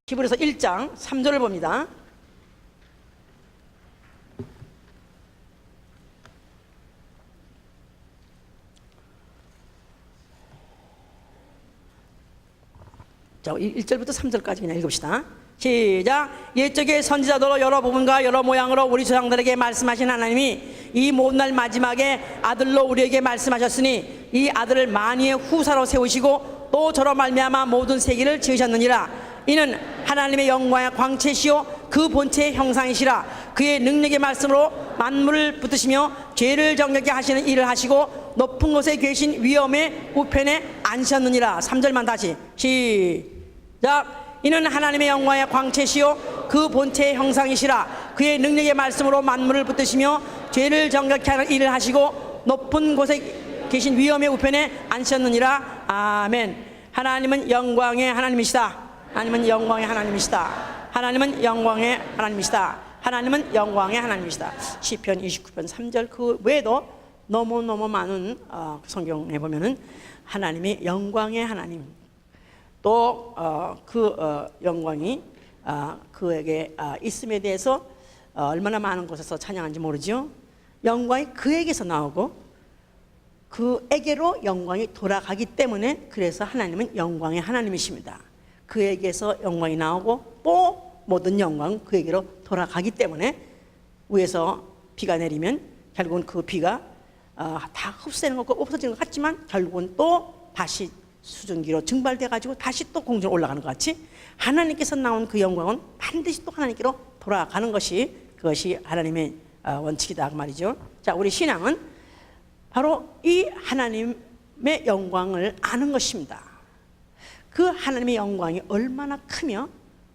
히브리서 1장 3절을 봅니다. 자, 1절부터 3절까지 그냥 읽읍시다. 시작. 옛적의 선지자들로 여러 부분과 여러 모양으로 우리 조상들에게 말씀하신 하나님이 이 모든 날 마지막에 아들로 우리에게 말씀하셨으니 이 아들을 만유의 후사로 세우시고 또 저로 말미암아 모든 세계를 지으셨느니라. 이는 하나님의 영광의 광채시요 그 본체의 형상이시라. 그의 능력의 말씀으로 만물을 붙드시며 죄를 정결케 하시는 일을 하시고 높은 곳에 계신 위엄의 우편에 앉으셨느니라. 3절만 다시 시작. 이는 하나님의 영광의 광채시요 그 본체의 형상이시라. 그의 능력의 말씀으로 만물을 붙드시며 죄를 정결케 하는 일을 하시고 높은 곳에 계신 위엄의 우편에 앉으셨느니라. 아멘. 하나님은 영광의 하나님이시다. 하나님은 영광의 하나님이시다. 하나님은 영광의 하나님이시다. 하나님은 영광의 하나님이시다. 시편 29편 3절 그 외에도 너무너무 많은 성경에 보면은 하나님이 영광의 하나님, 또 영광이 그에게 있음에 대해서 얼마나 많은 곳에서 찬양한지 모르죠. 영광이 그에게서 나오고 그에게로 영광이 돌아가기 때문에 그래서 하나님은 영광의 하나님이십니다. 그에게서 영광이 나오고 또 모든 영광은 그에게로 돌아가기 때문에 위에서 비가 내리면 결국은 그 비가 다 흡수되는 것 같고 없어지는 것 같지만 결국은 또 다시 수증기로 증발돼 가지고 다시 또 공중으로 올라가는 것 같이 하나님께서 나온 그 영광은 반드시 또 하나님께로 돌아가는 것이 그것이 하나님의 원칙이다 그 말이죠. 자, 우리 신앙은 바로 이 하나님의 영광을 아는 것입니다. 그 하나님의 영광이 얼마나 크며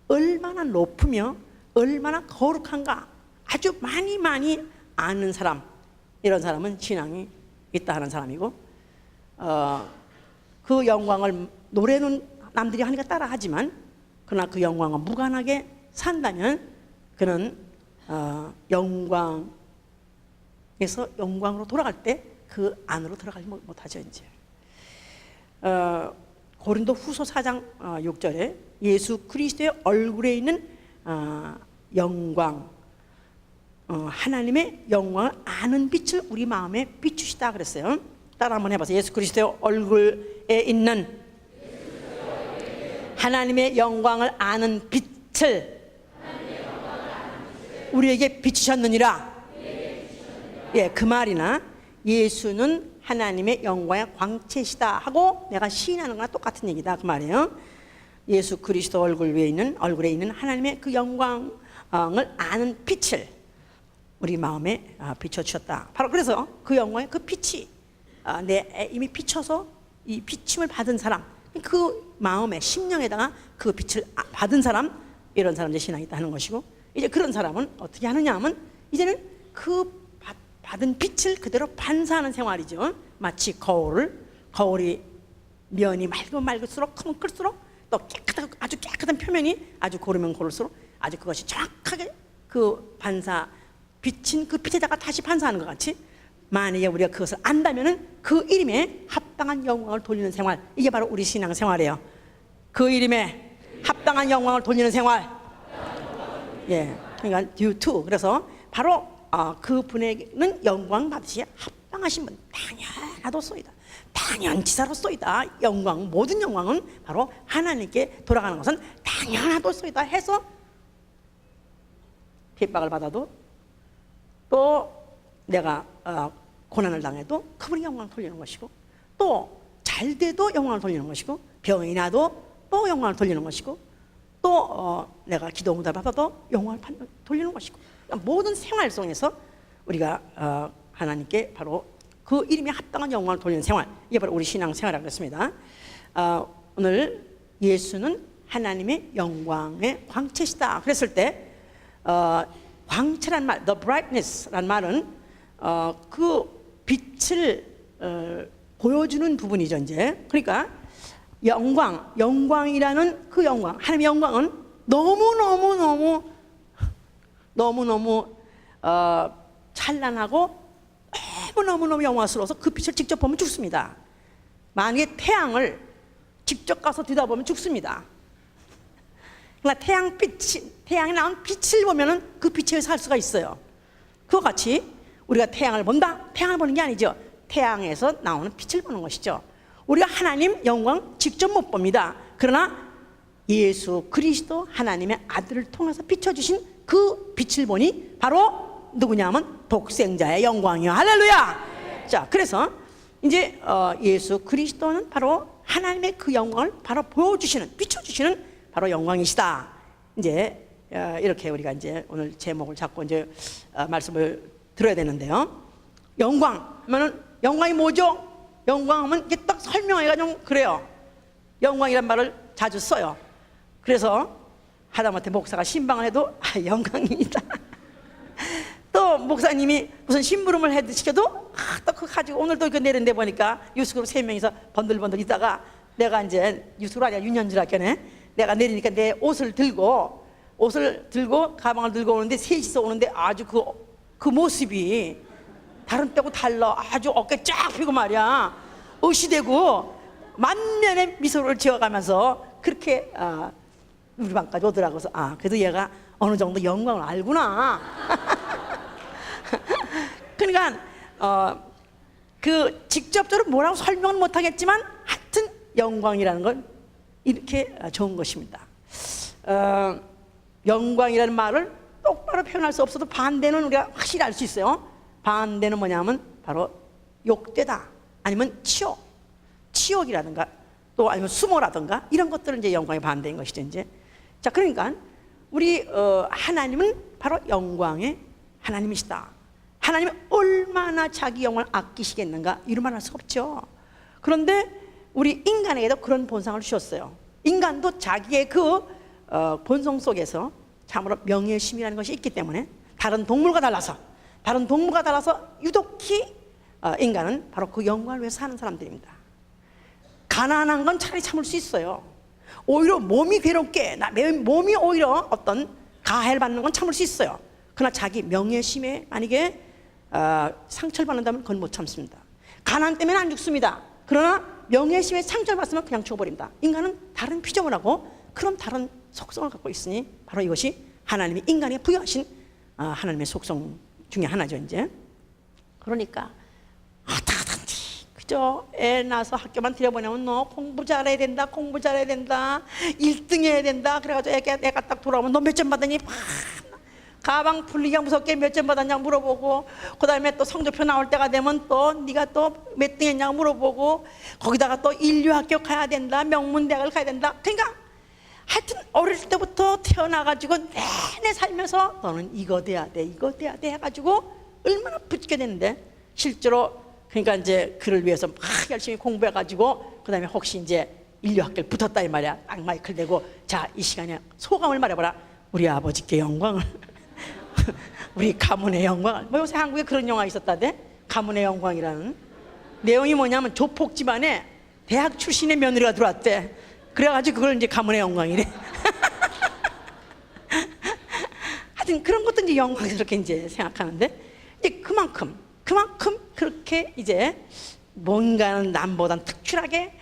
얼마나 높으며 얼마나 거룩한가 아주 많이 아는 사람, 이런 사람은 신앙이 있다 하는 사람이고, 그 영광을 노래는 남들이 하니까 따라 하지만 그러나 그 영광을 무관하게 산다면 그는 영광에서 영광으로 돌아갈 때 그 안으로 들어가지 못하죠. 이제 고린도 후서 4장 6절에 예수 그리스도의 얼굴에 있는 영광, 하나님의 영광을 아는 빛을 우리 마음에 비추시다 그랬어요. 따라 한번 해보세요. 예수 그리스도의 얼굴에 있는 하나님의 영광을 아는 빛을 우리에게 비추셨느니라. 예, 그 말이나 예수는 하나님의 영광의 광채시다 하고 내가 시인하는 거랑 똑같은 얘기다 그 말이에요. 예수 그리스도 얼굴에 있는 하나님의 그 영광을 아는 빛을 우리 마음에 비춰주셨다. 바로 그래서 그 영광의 그 빛이 내 이미 비춰서 이 비침을 받은 사람, 그 마음에 심령에다가 그 빛을 받은 사람, 이런 사람들의 신앙이 있다 하는 것이고, 이제 그런 사람은 어떻게 하느냐 하면 이제는 그 받은 빛을 그대로 반사하는 생활이죠. 마치 거울이 면이 맑을수록 크면 클수록 또 아주 깨끗한 표면이 아주 고르면 고를수록 아주 그것이 정확하게 그 반사 비친 그 빛에다가 다시 반사하는 것 같이, 만약에 우리가 그것을 안다면은 그 이름에 합당한 영광을 돌리는 생활, 이게 바로 우리 신앙 생활이에요. 그 이름에 합당한 영광을 돌리는 생활. 예, 그러니까 due to. 그래서 바로 그 분에게는 영광 받으시 합당하신 분, 당연하도소이다. 당연지사로소이다. 영광, 모든 영광은 바로 하나님께 돌아가는 것은 당연하도소이다 해서 핍박을 받아도 또 내가 고난을 당해도 그분이 영광을 돌리는 것이고, 또 잘 돼도 영광을 돌리는 것이고, 병이 나도 또 영광을 돌리는 것이고, 또 내가 기도 응답을 받아도 영광을 돌리는 것이고, 모든 생활 속에서 우리가 하나님께 바로 그 이름에 합당한 영광을 돌리는 생활, 이게 바로 우리 신앙 생활이라고 했습니다. 오늘 예수는 하나님의 영광의 광채시다 그랬을 때 광채란 말, the brightness란 말은 그 빛을 보여주는 부분이죠. 이제 그러니까 영광이라는 그 영광, 하나님의 영광은 너무너무 찬란하고 너무너무 영광스러워서 그 빛을 직접 보면 죽습니다. 만약에 태양을 직접 가서 들여다보면 죽습니다. 그러니까 태양이 나온 빛을 보면은 그 빛에 살 수가 있어요. 그와 같이 우리가 태양을 본다? 태양을 보는 게 아니죠. 태양에서 나오는 빛을 보는 것이죠. 우리가 하나님 영광 직접 못 봅니다. 그러나 예수 그리스도 하나님의 아들을 통해서 비춰주신 그 빛을 보니 바로 누구냐 하면 독생자의 영광이요. 할렐루야. 자, 그래서 이제 예수 그리스도는 바로 하나님의 그 영광을 바로 보여주시는, 비춰주시는 바로 영광이시다. 이제 이렇게 우리가 이제 오늘 제목을 잡고 이제 말씀을 들어야 되는데요. 영광 하면은 영광이 뭐죠? 영광하면 이게 딱 설명해가지고 그래요. 영광이란 말을 자주 써요. 그래서 하다못해 목사가 신방을 해도 영광입니다. 또 목사님이 무슨 심부름을 시켜도 또 그거 가지고 오늘도 그 내린데 보니까 유스그룹 3명이서 번들번들 있다가 내가 이제 유스그룹 아니야 윤현주학교네, 내가 내리니까 내 옷을 들고 가방을 들고 오는데 셋이서 오는데 아주 그 모습이 다른 때고 달라. 아주 어깨 쫙 펴고 말이야 의시되고 만면의 미소를 지어가면서 그렇게 우리 방까지 오더라고. 그래서 그래도 얘가 어느 정도 영광을 알구나. 그러니까 그 직접적으로 뭐라고 설명은 못하겠지만 하여튼 영광이라는 건 이렇게 좋은 것입니다. 영광이라는 말을 똑바로 표현할 수 없어도 반대는 우리가 확실히 알 수 있어요. 반대는 뭐냐면 바로 욕되다, 아니면 치욕이라든가 또 아니면 수모라든가 이런 것들은 이제 영광의 반대인 것이죠. 이제 자, 그러니까 우리 하나님은 바로 영광의 하나님이시다. 하나님이 얼마나 자기 영광을 아끼시겠는가 이런 말 할 수가 없죠. 그런데 우리 인간에게도 그런 본성을 주셨어요. 인간도 자기의 그 본성 속에서 참으로 명예심이라는 것이 있기 때문에 다른 동물과 달라서 유독히 인간은 바로 그 영광을 위해서 사는 사람들입니다. 가난한 건 차라리 참을 수 있어요. 오히려 몸이 괴롭게, 몸이 오히려 어떤 가해를 받는 건 참을 수 있어요. 그러나 자기 명예심에 만약에 상처를 받는다면 그건 못 참습니다. 가난 때문에 안 죽습니다. 그러나 명예심에 상처를 받으면 그냥 죽어버립니다. 인간은 다른 피조물하고 그런 다른 속성을 갖고 있으니 바로 이것이 하나님이 인간에게 부여하신 하나님의 속성 중에 하나죠. 이제 그러니까 어떡하든지 그저 애 낳아서 학교만 들여보내면 너 공부 잘해야 된다, 1등 해야 된다. 그래가지고 애가 딱 돌아오면 너 몇 점 받았니? 가방 풀리기가 무섭게 몇 점 받았냐고 물어보고, 그 다음에 또 성적표 나올 때가 되면 또 네가 또 몇 등 했냐고 물어보고, 거기다가 또 인류학교 가야 된다, 명문대학을 가야 된다. 그러니까 하여튼 어릴 때부터 태어나가지고 내내 살면서 너는 이거 돼야 돼 해가지고 얼마나 붙게 되는데, 실제로 그러니까 이제 그를 위해서 막 열심히 공부해가지고 그 다음에 혹시 이제 인류학교를 붙었다 이 말이야. 딱 마이크를 대고 자, 이 시간에 소감을 말해봐라. 우리 아버지께 영광을 우리 가문의 영광을. 뭐 요새 한국에 그런 영화 있었다대, 가문의 영광이라는. 내용이 뭐냐면 조폭 집안에 대학 출신의 며느리가 들어왔대. 그래가지고 그걸 이제 가문의 영광이래. 하여튼 그런 것도 이제 영광스럽게 이제 생각하는데, 이제 그만큼 그렇게 이제 뭔가는 남보단 특출하게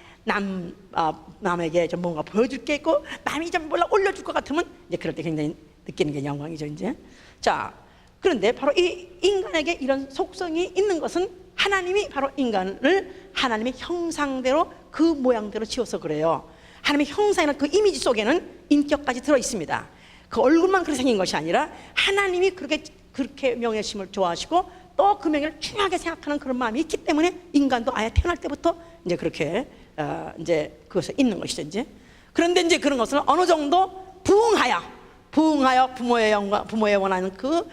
남에게 좀 뭔가 보여줄 게 있고, 남이 좀 몰라 올려줄 것 같으면 이제 그럴 때 굉장히 느끼는 게 영광이죠. 이제 자, 그런데 바로 이 인간에게 이런 속성이 있는 것은 하나님이 바로 인간을 하나님의 형상대로 그 모양대로 지어서 그래요. 하나님의 형상이나 그 이미지 속에는 인격까지 들어 있습니다. 그 얼굴만 그렇게 생긴 것이 아니라 하나님이 그렇게 명예심을 좋아하시고 또 그 명예를 중요하게 생각하는 그런 마음이 있기 때문에 인간도 아예 태어날 때부터 이제 그렇게 이제 그것에 있는 것이죠. 이제 그런데 이제 그런 것을 어느 정도 부응하여 부모의 원하는 그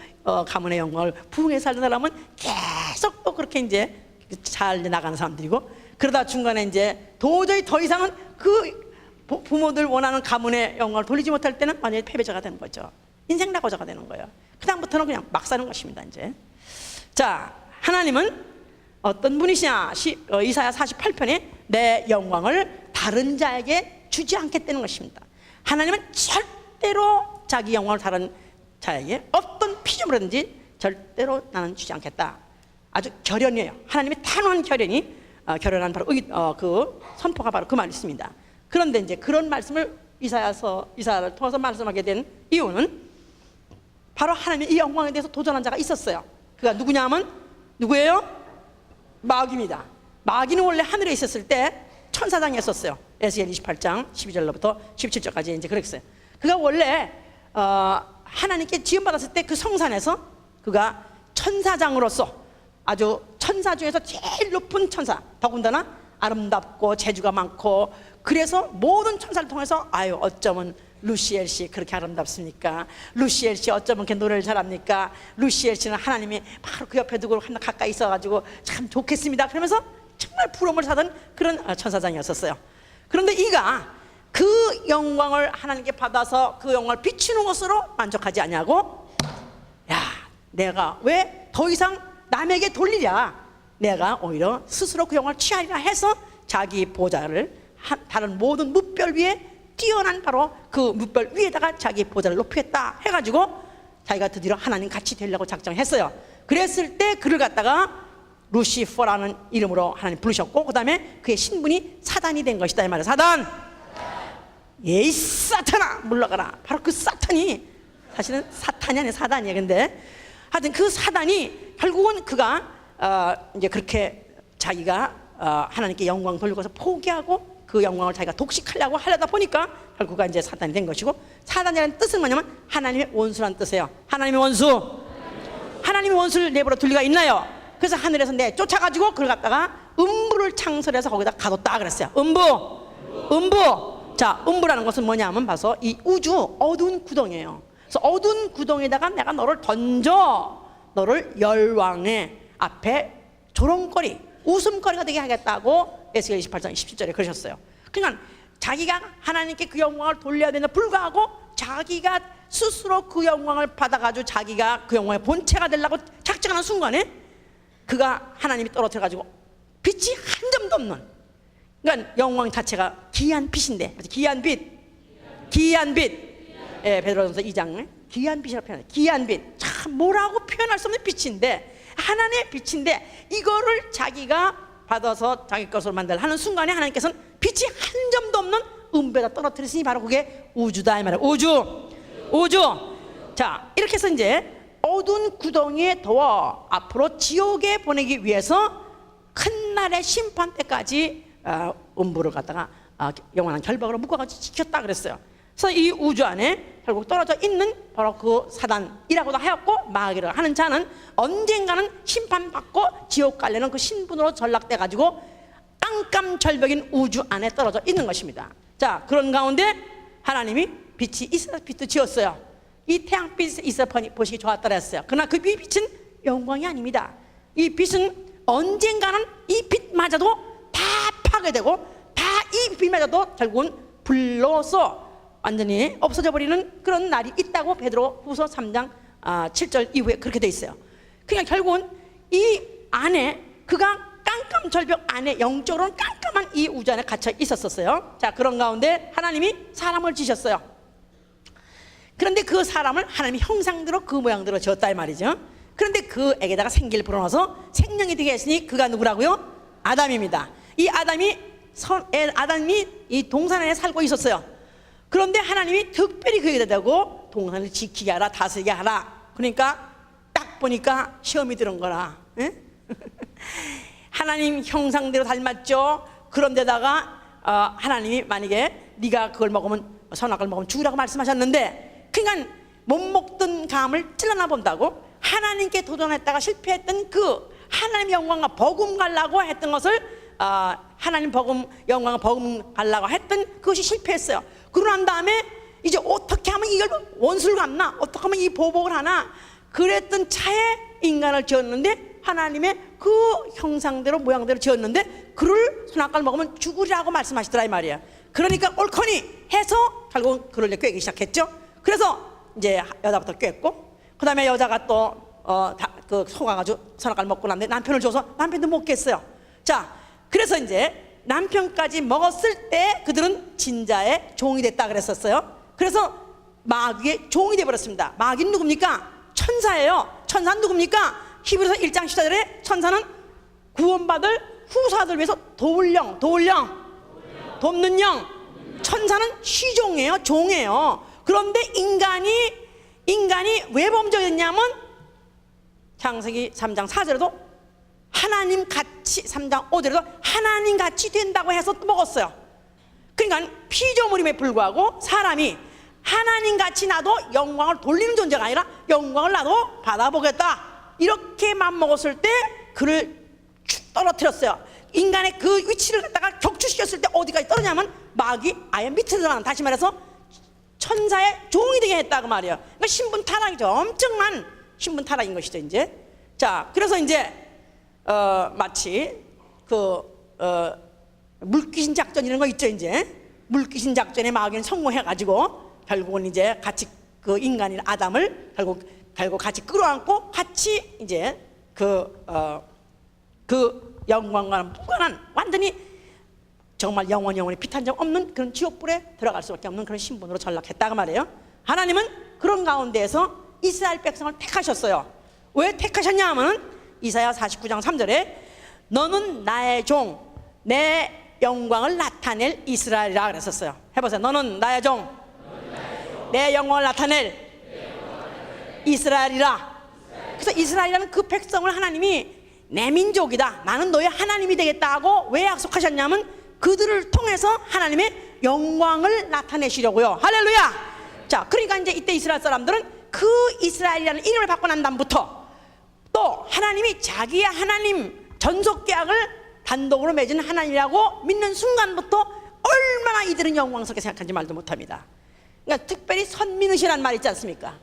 가문의 영광을 부응해 살는 사람은 계속 또 그렇게 이제 잘 나가는 사람들이고, 그러다 중간에 이제 도저히 더 이상은 그 부모들 원하는 가문의 영광을 돌리지 못할 때는 완전히 패배자가 되는 거죠. 인생 낙오자가 되는 거예요. 그 다음부터는 그냥 막 사는 것입니다. 이제 자, 하나님은 어떤 분이시냐? 이사야 48편에 내 영광을 다른 자에게 주지 않겠다는 것입니다. 하나님은 절대로 자기 영광을 다른 자에게 어떤 피조물이든지 절대로 나는 주지 않겠다. 아주 결연이에요. 하나님의 단호한 결연한 바로 그 선포가 바로 그 말이 있습니다. 그런데 이제 그런 말씀을 이사야를 통해서 말씀하게 된 이유는 바로 하나님의 이 영광에 대해서 도전한 자가 있었어요. 그가 누구냐 하면 누구예요? 마귀입니다. 마귀는 원래 하늘에 있었을 때 천사장이었었어요. 에스겔 28장 12절로부터 17절까지 이제 그랬어요. 그가 원래 하나님께 지음받았을 때 그 성산에서 그가 천사장으로서 아주 천사 중에서 제일 높은 천사, 더군다나 아름답고 재주가 많고, 그래서 모든 천사를 통해서 아유 어쩌면 루시엘 씨 그렇게 아름답습니까? 루시엘 씨 어쩌면 이렇게 노래를 잘합니까? 루시엘 씨는 하나님이 바로 그 옆에 두고 가까이 있어가지고 참 좋겠습니다. 그러면서 정말 부러움을 사던 그런 천사장이었었어요. 그런데 이가 그 영광을 하나님께 받아서 그 영광을 비추는 것으로 만족하지 않냐고, 야 내가 왜 더 이상 남에게 돌리랴, 내가 오히려 스스로 그 영광을 취하리라 해서 자기 보좌를 다른 모든 뭇별 위에 뛰어난 바로 그 뭇별 위에다가 자기 보좌를 높이겠다 해가지고 자기가 드디어 하나님 같이 되려고 작정했어요. 그랬을 때 그를 갖다가 루시퍼라는 이름으로 하나님 부르셨고, 그 다음에 그의 신분이 사단이 된 것이다 이 말이에요. 사단, 예이 사탄아 물러가라. 바로 그 사탄이 사실은 사탄이 아니라 사단이에요. 근데 하여튼 그 사단이 결국은 그가 이제 그렇게 자기가 하나님께 영광 돌리고서 포기하고 그 영광을 자기가 독식하려고 하려다 보니까 결국 그가 이제 사단이 된 것이고, 사단이라는 뜻은 뭐냐면 하나님의 원수라는 뜻이에요. 하나님의 원수. 하나님의 원수를 내버려 둘 리가 있나요? 그래서 하늘에서 쫓아가지고 그걸 갖다가 음부를 창설해서 거기다 가뒀다 그랬어요. 음부. 자, 음부라는 것은 뭐냐면 봐서 이 우주 어두운 구덩이에요. 그래서 어두운 구덩이에다가 내가 너를 던져 너를 열왕의 앞에 조롱거리, 웃음거리가 되게 하겠다고 에스겔 28장 17절에 그러셨어요. 그러니까 자기가 하나님께 그 영광을 돌려야 되는데 불구하고 자기가 스스로 그 영광을 받아가지고 자기가 그 영광의 본체가 되려고 작정하는 순간에 그가 하나님이 떨어뜨려가지고 빛이 한 점도 없는, 그러니까 영광 자체가 기이한 빛인데, 기이한 빛. 예, 베드로전서 2장 기이한 빛이라고 표현해요. 기이한 빛. 참 뭐라고 표현할 수 없는 빛인데, 하나님의 빛인데 이거를 자기가 받아서 자기 것으로 만들려 하는 순간에 하나님께서는 빛이 한 점도 없는 음배에다 떨어뜨리시니 바로 그게 우주다 이 말이에요. 우주. 자, 이렇게 해서 이제 어두운 구덩이에 더 앞으로 지옥에 보내기 위해서 큰 날의 심판 때까지 음부를 갖다가 영원한 결박으로 묶어가지고 지켰다 그랬어요. 그래서 이 우주 안에 결국 떨어져 있는 바로 그 사단이라고도 하였고, 마귀를 하는 자는 언젠가는 심판받고 지옥 갈려는 그 신분으로 전락돼가지고 깜깜절벽인 우주 안에 떨어져 있는 것입니다. 자, 그런 가운데 하나님이 빛이 있어서 빛도 지었어요. 이 태양빛이 있어 보시기 좋았다 그랬어요. 그러나 그 빛은 영광이 아닙니다. 이 빛은 언젠가는 이 빛마저도 다 파괴되고 다 이 빛마저도 결국은 불로서 완전히 없어져 버리는 그런 날이 있다고 베드로 후서 3장 7절 이후에 그렇게 돼 있어요. 그러니까 결국은 이 안에 그가 깜깜절벽 안에 영적으로는 깜깜한 이 우주 안에 갇혀 있었어요. 자, 그런 가운데 하나님이 사람을 지으셨어요. 그런데 그 사람을 하나님의 형상대로 그 모양대로 지었다 이 말이죠. 그런데 그에게다가 생기를 불어넣어서 생명이 되게 했으니 그가 누구라고요? 아담입니다. 이 아담이 이 동산 안에 살고 있었어요. 그런데 하나님이 특별히 그에게 대고 동산을 지키게 하라, 다스리게 하라. 그러니까 딱 보니까 시험이 들은 거라. 하나님 형상대로 닮았죠. 그런데다가 하나님이 만약에 네가 그걸 먹으면 선악을 먹으면 죽으라고 말씀하셨는데, 그러니까 못 먹던 감을 찔러나 본다고 하나님께 도전했다가 실패했던 그 하나님의 영광과 버금가려고 했던 것을 하나님 영광과 버금가려고 했던 그것이 실패했어요. 그러고 난 다음에 이제 어떻게 하면 이걸 원수를 갚나, 어떻게 하면 이 보복을 하나, 그랬던 차에 인간을 지었는데 하나님의 그 형상대로 모양대로 지었는데 그를 선악과를 먹으면 죽으리라고 말씀하시더라 이 말이야. 그러니까 옳거니 해서 결국은 그를 꿰기 시작했죠. 그래서 이제 여자부터 꿰고, 그 다음에 여자가 또 속아가지고 선악과를 먹고 난데 남편을 줘서 남편도 못 깼어요. 자, 그래서 이제 남편까지 먹었을 때 그들은 진자의 종이 됐다 그랬었어요. 그래서 마귀의 종이 되어버렸습니다. 마귀는 누굽니까? 천사예요. 천사는 누굽니까? 히브리서 1장 14절에 천사는 구원받을 후사들 위해서 돕는 영, 천사는 시종이에요, 종이에요. 그런데 인간이 왜 범죄였냐면 창세기 3장 4절에도 하나님 같이, 3장 5절에도 하나님 같이 된다고 해서 또 먹었어요. 그러니까 피조물임에 불구하고 사람이 하나님 같이 나도 영광을 돌리는 존재가 아니라 영광을 나도 받아보겠다, 이렇게 맘먹었을 때 그를 떨어뜨렸어요. 인간의 그 위치를 갖다가 격추시켰을 때 어디까지 떨어냐면 마귀 아예 밑으로 들어가는, 다시 말해서 천사의 종이 되게 했다고 말이에요. 그러니까 신분 타락이죠. 엄청난 신분 타락인 것이죠. 이제 자, 그래서 이제 마치 물귀신 작전 이런 거 있죠. 이제 물귀신 작전에 마귀는 성공해가지고 결국은 이제 같이 그 인간인 아담을 결국 같이 끌어안고 같이 이제 그 영광과 무관한, 완전히 정말 영원히 피탄 점 없는 그런 지옥불에 들어갈 수밖에 없는 그런 신분으로 전락했다고 말이에요. 하나님은 그런 가운데에서 이스라엘 백성을 택하셨어요. 왜 택하셨냐 하면 이사야 49장 3절에 너는 나의 종, 내 영광을 나타낼 이스라엘이라 그랬었어요. 해보세요. 너는 나의 종, 내 영광을 나타낼 이스라엘이라. 그래서 이스라엘이라는 그 백성을 하나님이 내 민족이다, 나는 너의 하나님이 되겠다 하고 왜 약속하셨냐면 그들을 통해서 하나님의 영광을 나타내시려고요. 할렐루야. 자, 그러니까 이제 이때 이스라엘 사람들은 그 이스라엘이라는 이름을 받고 난 다음부터 또 하나님이 자기의 하나님, 전속계약을 단독으로 맺은 하나님이라고 믿는 순간부터 얼마나 이들은 영광스럽게 생각하는지 말도 못합니다. 그러니까 특별히 선민의시라는 말 있지 않습니까?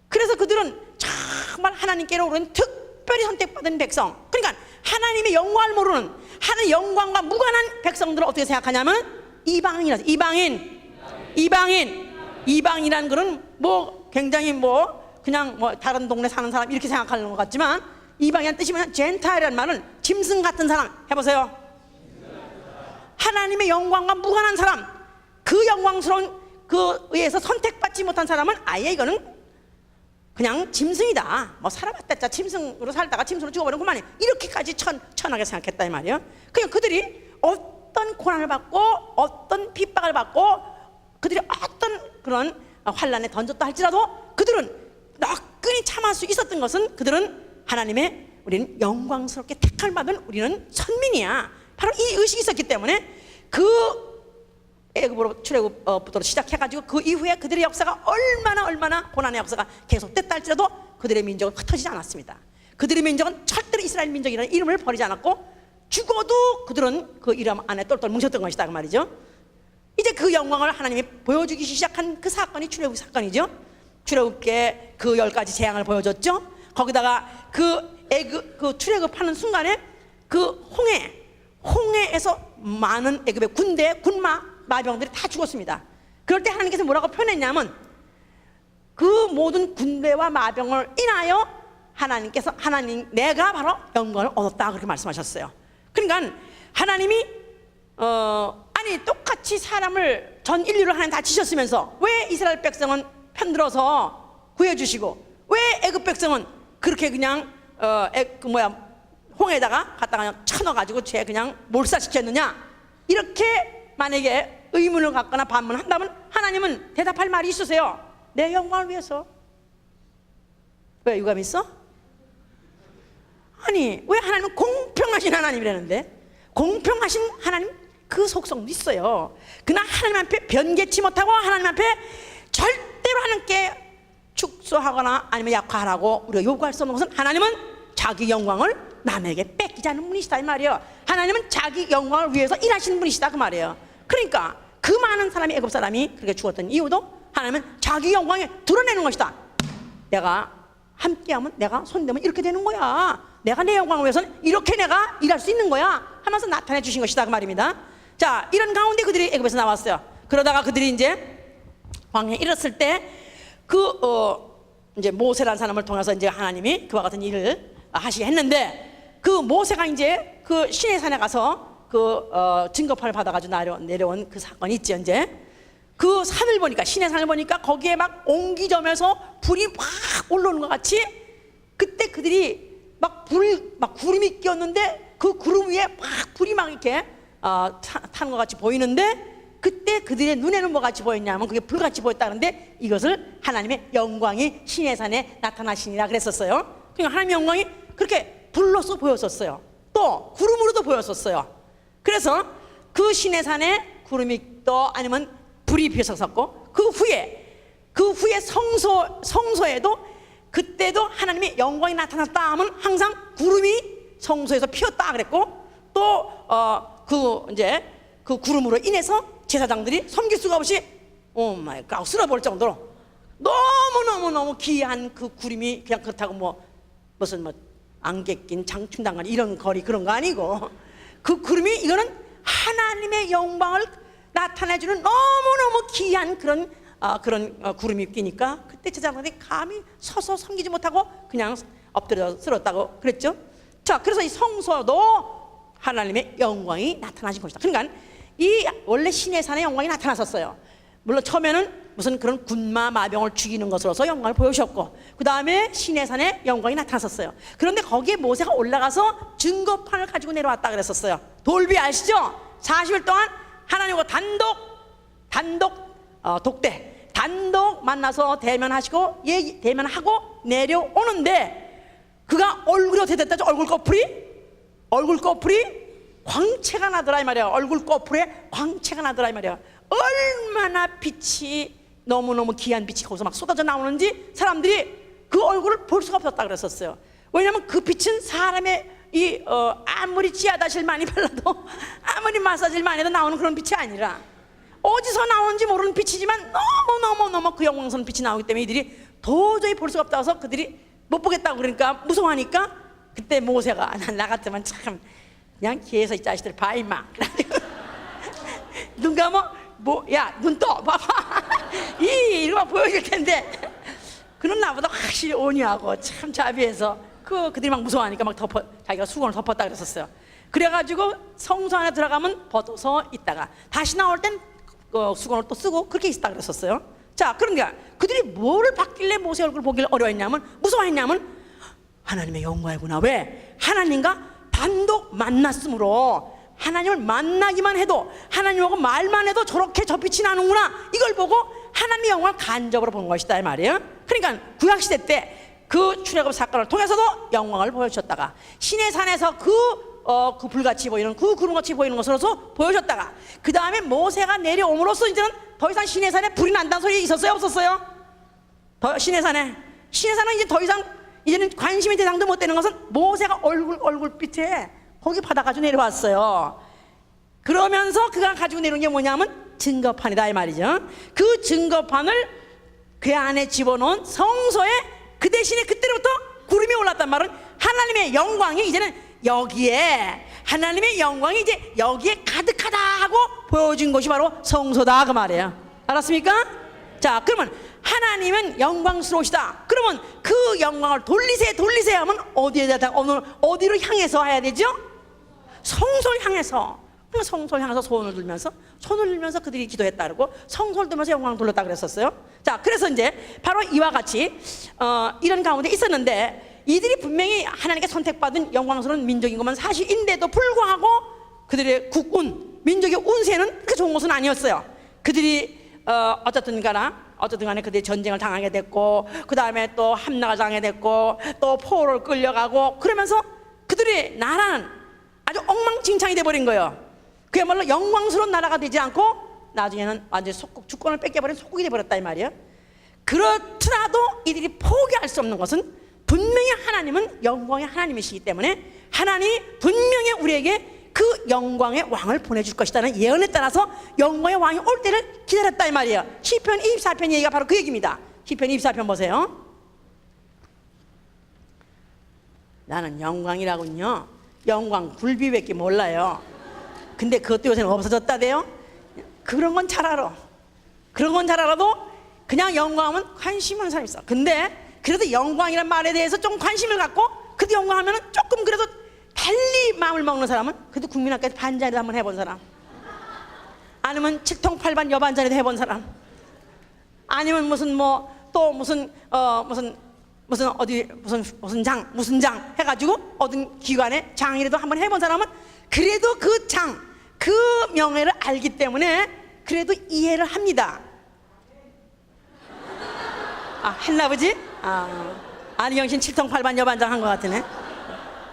그래서 그들은 정말 하나님께로 오른 특별히 선택받은 백성, 그러니까 하나님의 영광을 모르는, 하나님의 영광과 무관한 백성들을 어떻게 생각하냐면 이방인이라서. 이방이라는 거는 뭐 굉장히 뭐 그냥 뭐 다른 동네 사는 사람 이렇게 생각하는 것 같지만, 이방이라는 뜻이 뭐냐, 젠타일이라는 말은 짐승 같은 사람. 해보세요. 하나님의 영광과 무관한 사람, 그 영광스러운 그 의해서 선택받지 못한 사람은 아예 이거는 그냥 짐승이다. 뭐 살아봤자 짐승으로 살다가 짐승으로 죽어버리는 그만이, 이렇게까지 천하게 생각했다 이 말이에요. 그냥 그들이 어떤 고난을 받고 어떤 핍박을 받고 그들이 어떤 그런 환난에 던졌다 할지라도 그들은 너끈히 참을 수 있었던 것은, 그들은 하나님의, 우리는 영광스럽게 택함을 받은 우리는 선민이야, 바로 이 의식이 있었기 때문에 그 애굽으로 출애굽부터 시작해가지고 그 이후에 그들의 역사가 얼마나 고난의 역사가 계속됐다 할지라도 그들의 민족은 흩어지지 않았습니다. 그들의 민족은 절대로 이스라엘 민족이라는 이름을 버리지 않았고 죽어도 그들은 그 이름 안에 똘똘 뭉쳤던 것이다 그 말이죠. 이제 그 영광을 하나님이 보여주기 시작한 그 사건이 출애굽 사건이죠. 출애굽께 그 10가지 재앙을 보여줬죠. 거기다가 그 출애굽하는 순간에 그 홍해에서 많은 애굽의 마병들이 다 죽었습니다. 그럴 때 하나님께서 뭐라고 표현했냐면 그 모든 군대와 마병을 인하여 내가 바로 영광을 얻었다, 그렇게 말씀하셨어요. 그러니까 하나님이 아니 똑같이 사람을 전 인류를 하나님 다 지셨으면서 왜 이스라엘 백성은 편들어서 구해주시고 왜 애굽 백성은 그렇게 그냥 홍해에다가 갖다가 쳐넣어가지고 죄 그냥 몰살시켰느냐, 이렇게 만약에 의문을 갖거나 반문한다면 하나님은 대답할 말이 있으세요. 내 영광을 위해서. 왜 유감 있어? 아니 왜 하나님은 공평하신 하나님이라는데, 공평하신 하나님 그 속성도 있어요. 그러나 하나님 앞에 변개치 못하고 하나님 앞에 절대로 하나님께 축소하거나 아니면 약화하라고 우리가 요구할 수 없는 것은, 하나님은 자기 영광을 남에게 뺏기지 않는 분이시다 이 말이에요. 하나님은 자기 영광을 위해서 일하시는 분이시다 그 말이에요. 그러니까 그 많은 사람이, 애굽 사람이 그렇게 죽었던 이유도 하나님은 자기 영광에 드러내는 것이다. 내가 함께하면, 내가 손대면 이렇게 되는 거야, 내가 내 영광을 위해서는 이렇게 내가 일할 수 있는 거야 하면서 나타내 주신 것이다 그 말입니다. 자, 이런 가운데 그들이 애굽에서 나왔어요. 그러다가 그들이 이제 광야에 이르렀을 때 이제 모세라는 사람을 통해서 이제 하나님이 그와 같은 일을 하시게 했는데, 그 모세가 이제 그 시내산에 가서 증거판을 받아가지고 내려온 그 사건이 있죠. 이제 그 산을 보니까, 시내산을 보니까 거기에 막 옹기저면서 불이 막 올라오는 것 같이, 그때 그들이 막 구름이 끼었는데 그 구름 위에 막 불이 막 이렇게 타는 것 같이 보이는데, 그때 그들의 눈에는 뭐같이 보였냐면 그게 불같이 보였다는데 이것을 하나님의 영광이 시내산에 나타나시니라 그랬었어요. 그러니까 하나님의 영광이 그렇게 불로서 보였었어요. 또 구름으로도 보였었어요. 그래서 그 시내산에 구름이 또 아니면 불이 비었었고 그 후에 성소에도 그때도 하나님의 영광이 나타났다 하면 항상 구름이 성소에서 피었다 그랬고 또 그 구름으로 인해서 제사장들이 섬길 수가 없이 오마이 갓 쓸어버릴 정도로 너무 귀한 그 구름이 그냥 그렇다고 무슨 안개 낀 장충당간 이런 거리 그런 거 아니고 그 구름이 이거는 하나님의 영광을 나타내주는 너무너무 귀한 그런 구름이 끼니까 그때 제사장들이 감히 서서 섬기지 못하고 그냥 엎드려 쓸었다고 그랬죠. 자, 그래서 이 성소도 하나님의 영광이 나타나신 것이다. 그러니까 이 원래 시내산의 영광이 나타났었어요. 물론 처음에는 무슨 그런 군마 마병을 죽이는 것으로서 영광을 보여주셨고 그 다음에 시내산의 영광이 나타났었어요. 그런데 거기에 모세가 올라가서 증거판을 가지고 내려왔다 그랬었어요. 돌비 아시죠? 40일 동안 하나님과 독대 단독 만나서 대면하시고 대면하고 내려오는데 그가 얼굴이 어떻게 됐다죠? 얼굴 꺼풀이 광채가 나더라 이 말이야. 얼굴 꺼풀에 광채가 나더라 이 말이야. 얼마나 빛이 너무너무 귀한 빛이 거기서 막 쏟아져 나오는지 사람들이 그 얼굴을 볼 수가 없었다 그랬었어요. 왜냐하면 그 빛은 사람의 아무리 지하다실 많이 발라도 아무리 마사지를 많이 해도 나오는 그런 빛이 아니라 어디서 나오는지 모르는 빛이지만 너무 그 영광스러운 빛이 나오기 때문에 이들이 도저히 볼 수가 없다고 해서 그들이 못 보겠다고 그러니까 무서워하니까 그때 모세가 나 같으면 참 그냥 뒤에서 이 자식들 봐 임마 눈 감어 야 눈 떠 봐봐 이거 보여줄 텐데 그는 나보다 확실히 온유하고 참 자비해서 그들이 막 무서워하니까 막 자기가 수건을 덮었다 그랬었어요. 그래가지고 성소 안에 들어가면 벗어서 있다가 다시 나올 땐 수건을 또 쓰고 그렇게 있었다 그랬었어요. 자, 그러니까 그들이 뭐를 받길래 모세 얼굴을 보기를 어려워했냐면 무서워했냐면 하나님의 영광이구나. 왜? 하나님과 단독 만났으므로 하나님을 만나기만 해도 하나님하고 말만 해도 저렇게 저 빛이 나는구나 이걸 보고 하나님의 영광을 간접으로 본 것이다 이 말이에요. 그러니까 구약시대 때 그 출애굽 사건을 통해서도 영광을 보여주셨다가 시내산에서 그 불같이 보이는 그 구름같이 보이는 것으로서 보여줬다가 그 다음에 모세가 내려옴으로써 이제는 더 이상 시내산에 불이 난다는 소리 있었어요 없었어요? 시내산은 이제 더 이상 이제는 관심의 대상도 못 되는 것은 모세가 얼굴빛에 거기 받아가지고 내려왔어요. 그러면서 그가 가지고 내려온 게 뭐냐면 증거판이다 이 말이죠. 그 증거판을 그 안에 집어넣은 성소에 그 대신에 그때부터 구름이 올랐단 말은 하나님의 영광이 이제는 여기에 하나님의 영광이 이제 여기에 가득하다 하고 보여준 것이 바로 성소다 그 말이에요. 알았습니까? 자, 그러면 하나님은 영광스러우시다. 그러면 그 영광을 돌리세 하면 어디로 향해서 해야 되죠? 성소를 향해서. 성소를 향해서 손을 들면서 그들이 기도했다 그러고 성소를 들면서 영광을 돌렸다 그랬었어요. 자, 그래서 이제 바로 이와 같이 이런 가운데 있었는데 이들이 분명히 하나님께 선택받은 영광스러운 민족인 것만 사실인데도 불구하고 그들의 국운, 민족의 운세는 그 좋은 것은 아니었어요. 그들이 어쨌든 간에 그들이 전쟁을 당하게 됐고 그 다음에 또 함락을 당하게 됐고 또 포로를 끌려가고 그러면서 그들의 나라는 아주 엉망진창이 돼버린 거예요. 그야말로 영광스러운 나라가 되지 않고 나중에는 완전히 주권을 뺏겨버린 속국이 돼버렸다 이 말이에요. 그렇더라도 이들이 포기할 수 없는 것은 분명히 하나님은 영광의 하나님이시기 때문에 하나님이 분명히 우리에게 그 영광의 왕을 보내줄 것이라는 예언에 따라서 영광의 왕이 올 때를 기다렸다 이 말이에요. 시편 24편 얘기가 바로 그 얘기입니다. 시편 24편 보세요. 나는 영광이라군요. 영광 굴비밖에 몰라요. 근데 그것도 요새는 없어졌다대요. 그런 건 잘 알아도 그냥 영광하면 관심 없는 사람이 있어. 근데 그래도 영광이란 말에 대해서 좀 관심을 갖고 그래도 영광하면 조금 그래도 달리 마음을 먹는 사람은 그래도 국민학교에서 반자리도 한번 해본 사람, 아니면 7통 8반 여반자리도 해본 사람, 아니면 무슨 무슨 장 해가지고 어떤 기관의 장이라도 한번 해본 사람은 그래도 그 명예를 알기 때문에 그래도 이해를 합니다. 했나 보지? 안희경신 7통 8반 여반장 한 것 같으네.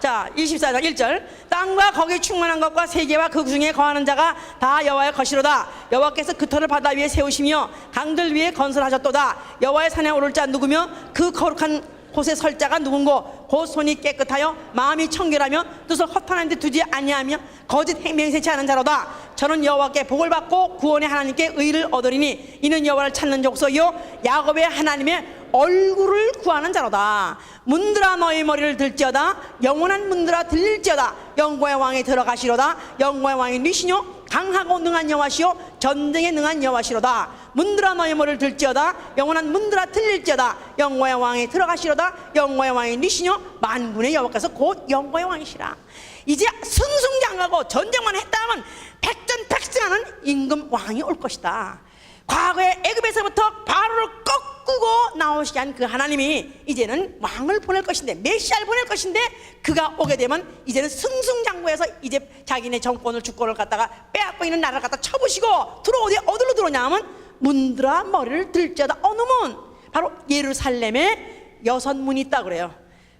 자, 24장 1절. 땅과 거기 충만한 것과 세계와 그 중에 거하는 자가 다 여호와의 것이로다. 여호와께서 그 터를 바다 위에 세우시며 강들 위에 건설하셨도다. 여호와의 산에 오를 자 누구며 그 거룩한 곳에 설 자가 누군고 곧 손이 깨끗하여 마음이 청결하며 뜻을 허탄한 데 두지 아니하며 거짓 맹세치 않은 자로다. 저는 여호와께 복을 받고 구원의 하나님께 의를 얻으리니 이는 여호와를 찾는 족속이요 야곱의 하나님의 얼굴을 구하는 자로다. 문들아 너희 머리를 들지어다. 영원한 문들아 들릴지어다. 영광의 왕이 들어가시로다. 영광의 왕이 누시뇨 강하고 능한 여호와시요 전쟁에 능한 여호와시로다. 문들아 너희 머리를 들지어다. 영원한 문들아 들릴지어다. 영광의 왕이 들어가시로다. 영광의 왕이 누시뇨 만군의 여호와께서 곧 영광의 왕이시라. 이제 승승장구하고 전쟁만 했다 하면 백전백승하는 임금 왕이 올 것이다. 과거에 애굽에서부터 바로를 꺾고 나오시게 한 그 하나님이 이제는 왕을 보낼 것인데, 메시아를 보낼 것인데, 그가 오게 되면 이제는 승승장구해서 이제 자기네 정권을 주권을 갖다가 빼앗고 있는 나라를 갖다 쳐부시고 들어오되 어디로 들어오냐 하면 문들아 머리를 들지어다. 어느 문? 바로 예루살렘에 6문이 있다 그래요.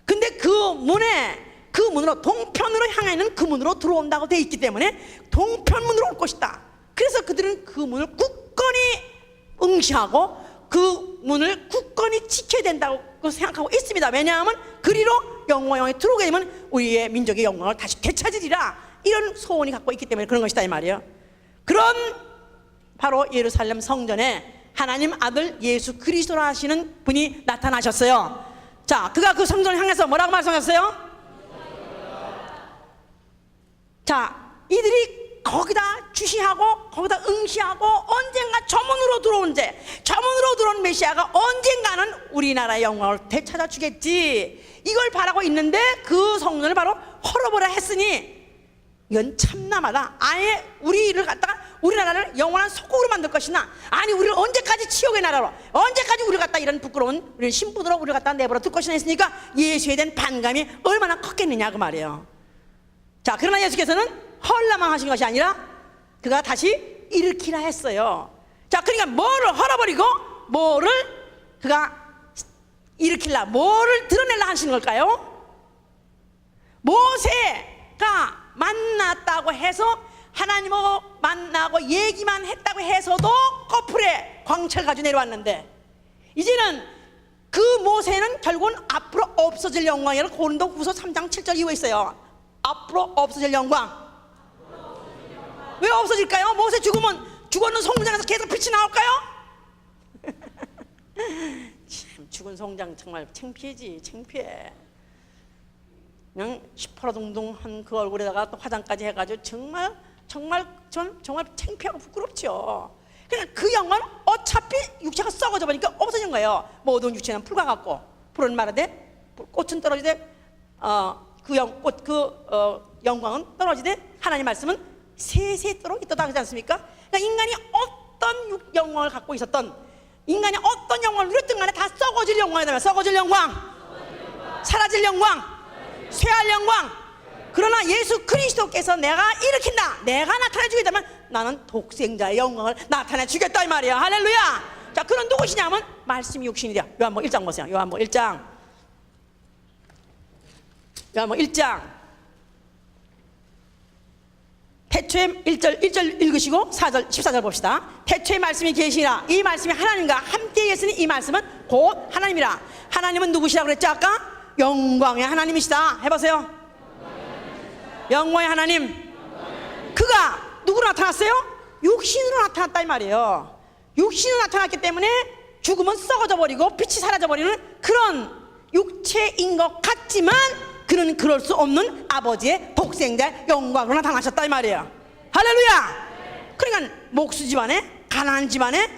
근데 그 문으로 동편으로 향해 있는 그 문으로 들어온다고 돼 있기 때문에 동편문으로 올 것이다. 그래서 그들은 그 문을 굳건히 응시하고 그 문을 굳건히 지켜야 된다고 생각하고 있습니다. 왜냐하면 그리로 영광의 왕이 들어오게 되면 우리의 민족의 영광을 다시 되찾으리라, 이런 소원이 갖고 있기 때문에 그런 것이다 이 말이에요. 그런 바로 예루살렘 성전에 하나님 아들 예수 그리스도라 하시는 분이 나타나셨어요. 자, 그가 그 성전을 향해서 뭐라고 말씀하셨어요? 자, 이들이 거기다 주시하고 거기다 응시하고 언젠가 저 문으로 들어온 메시아가 언젠가는 우리나라의 영광을 되찾아 주겠지, 이걸 바라고 있는데 그 성전을 바로 헐어버려 했으니 이건 참남하다. 아예 우리나라를 영원한 속국으로 만들 것이나, 아니 우리를 언제까지 치욕의 나라로, 언제까지 우리를 갖다 이런 부끄러운 우리 신부들로 우리를 갖다 내버려 둘 것이나 했으니까 예수에 대한 반감이 얼마나 컸겠느냐 그 말이에요. 자, 그러나 예수께서는 헐라만 하신 것이 아니라 그가 다시 일으키라 했어요. 자, 그러니까 뭐를 헐어버리고 뭐를 그가 일으키려, 뭐를 드러내려 하시는 걸까요? 모세가 만났다고 해서 하나님하고 만나고 얘기만 했다고 해서도 거풀에 광채를 가지고 내려왔는데, 이제는 그 모세는 결국은 앞으로 없어질 영광이라고 고린도후서 3장 7절 이후에 있어요. 앞으로 없어질 영광. 왜 없어질까요? 모세 죽었는 송장에서 계속 빛이 나올까요? 참, 죽은 송장 정말 창피해지, 창피해. 그냥 시퍼러둥둥한 그 얼굴에다가 또 화장까지 해가지고 정말 창피하고 부끄럽죠. 그냥 그 영광은 어차피 육체가 썩어져 버리니까 없어진 거예요. 모든 육체는 풀과 같고, 풀은 마르되 꽃은 떨어지되 영광은 떨어지되 하나님 말씀은 세세토록 있도다 하지 않습니까? 그러니까 인간이 어떤 영광을 갖고 있었던, 인간이 어떤 영광을 누렸든 간에 다 썩어질 영광이다. 썩어질 영광, 사라질 영광, 쇠할 영광. 그러나 예수 그리스도께서 내가 일으킨다, 내가 나타내 주겠다면 나는 독생자의 영광을 나타내 주겠다 이 말이에요. 할렐루야. 자, 그는 누구시냐면 말씀이 육신이 되어. 요한복음 1장 보세요. 요한복음 1장 태초에 1절 읽으시고 4절 14절 봅시다. 태초에 말씀이 계시니라. 이 말씀이 하나님과 함께 계시니 이 말씀은 곧 하나님이라. 하나님은 누구시라고 그랬죠 아까? 영광의 하나님이시다. 해보세요. 영광의 하나님. 그가 누구로 나타났어요? 육신으로 나타났다 이 말이에요. 육신으로 나타났기 때문에 죽으면 썩어져 버리고 빛이 사라져 버리는 그런 육체인 것 같지만 그는 그럴 수 없는 아버지의 독생자의 영광으로 나타나셨다 이 말이에요. 할렐루야. 그러니까 목수 집안에, 가난한 집안에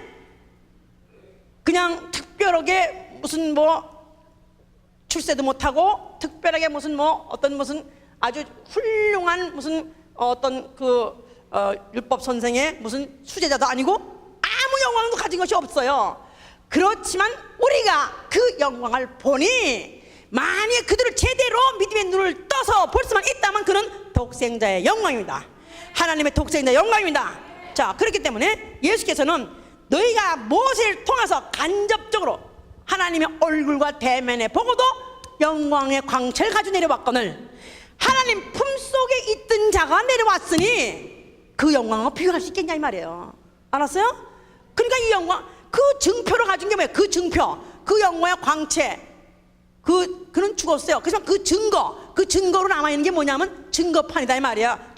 그냥 특별하게 무슨 출세도 못하고 특별하게 무슨 아주 훌륭한 무슨 어떤 율법 선생의 무슨 수제자도 아니고 아무 영광도 가진 것이 없어요. 그렇지만 우리가 그 영광을 보니, 만약 그들을 제대로 믿음의 눈을 떠서 볼 수만 있다면 그는 독생자의 영광입니다. 하나님의 독생자의 영광입니다. 자, 그렇기 때문에 예수께서는 너희가 모세를 통해서 간접적으로 하나님의 얼굴과 대면에 보고도 영광의 광채를 가지고 내려왔거늘 하나님 품속에 있던 자가 내려왔으니 그 영광을 비교할 수 있겠냐 이 말이에요. 알았어요? 그러니까 이 영광, 그 증표를 가진 게 뭐예요? 그 증표, 그 영광의 광채, 그는 죽었어요. 그래서 그 증거로 남아있는 게 뭐냐면 증거판이다 이 말이야.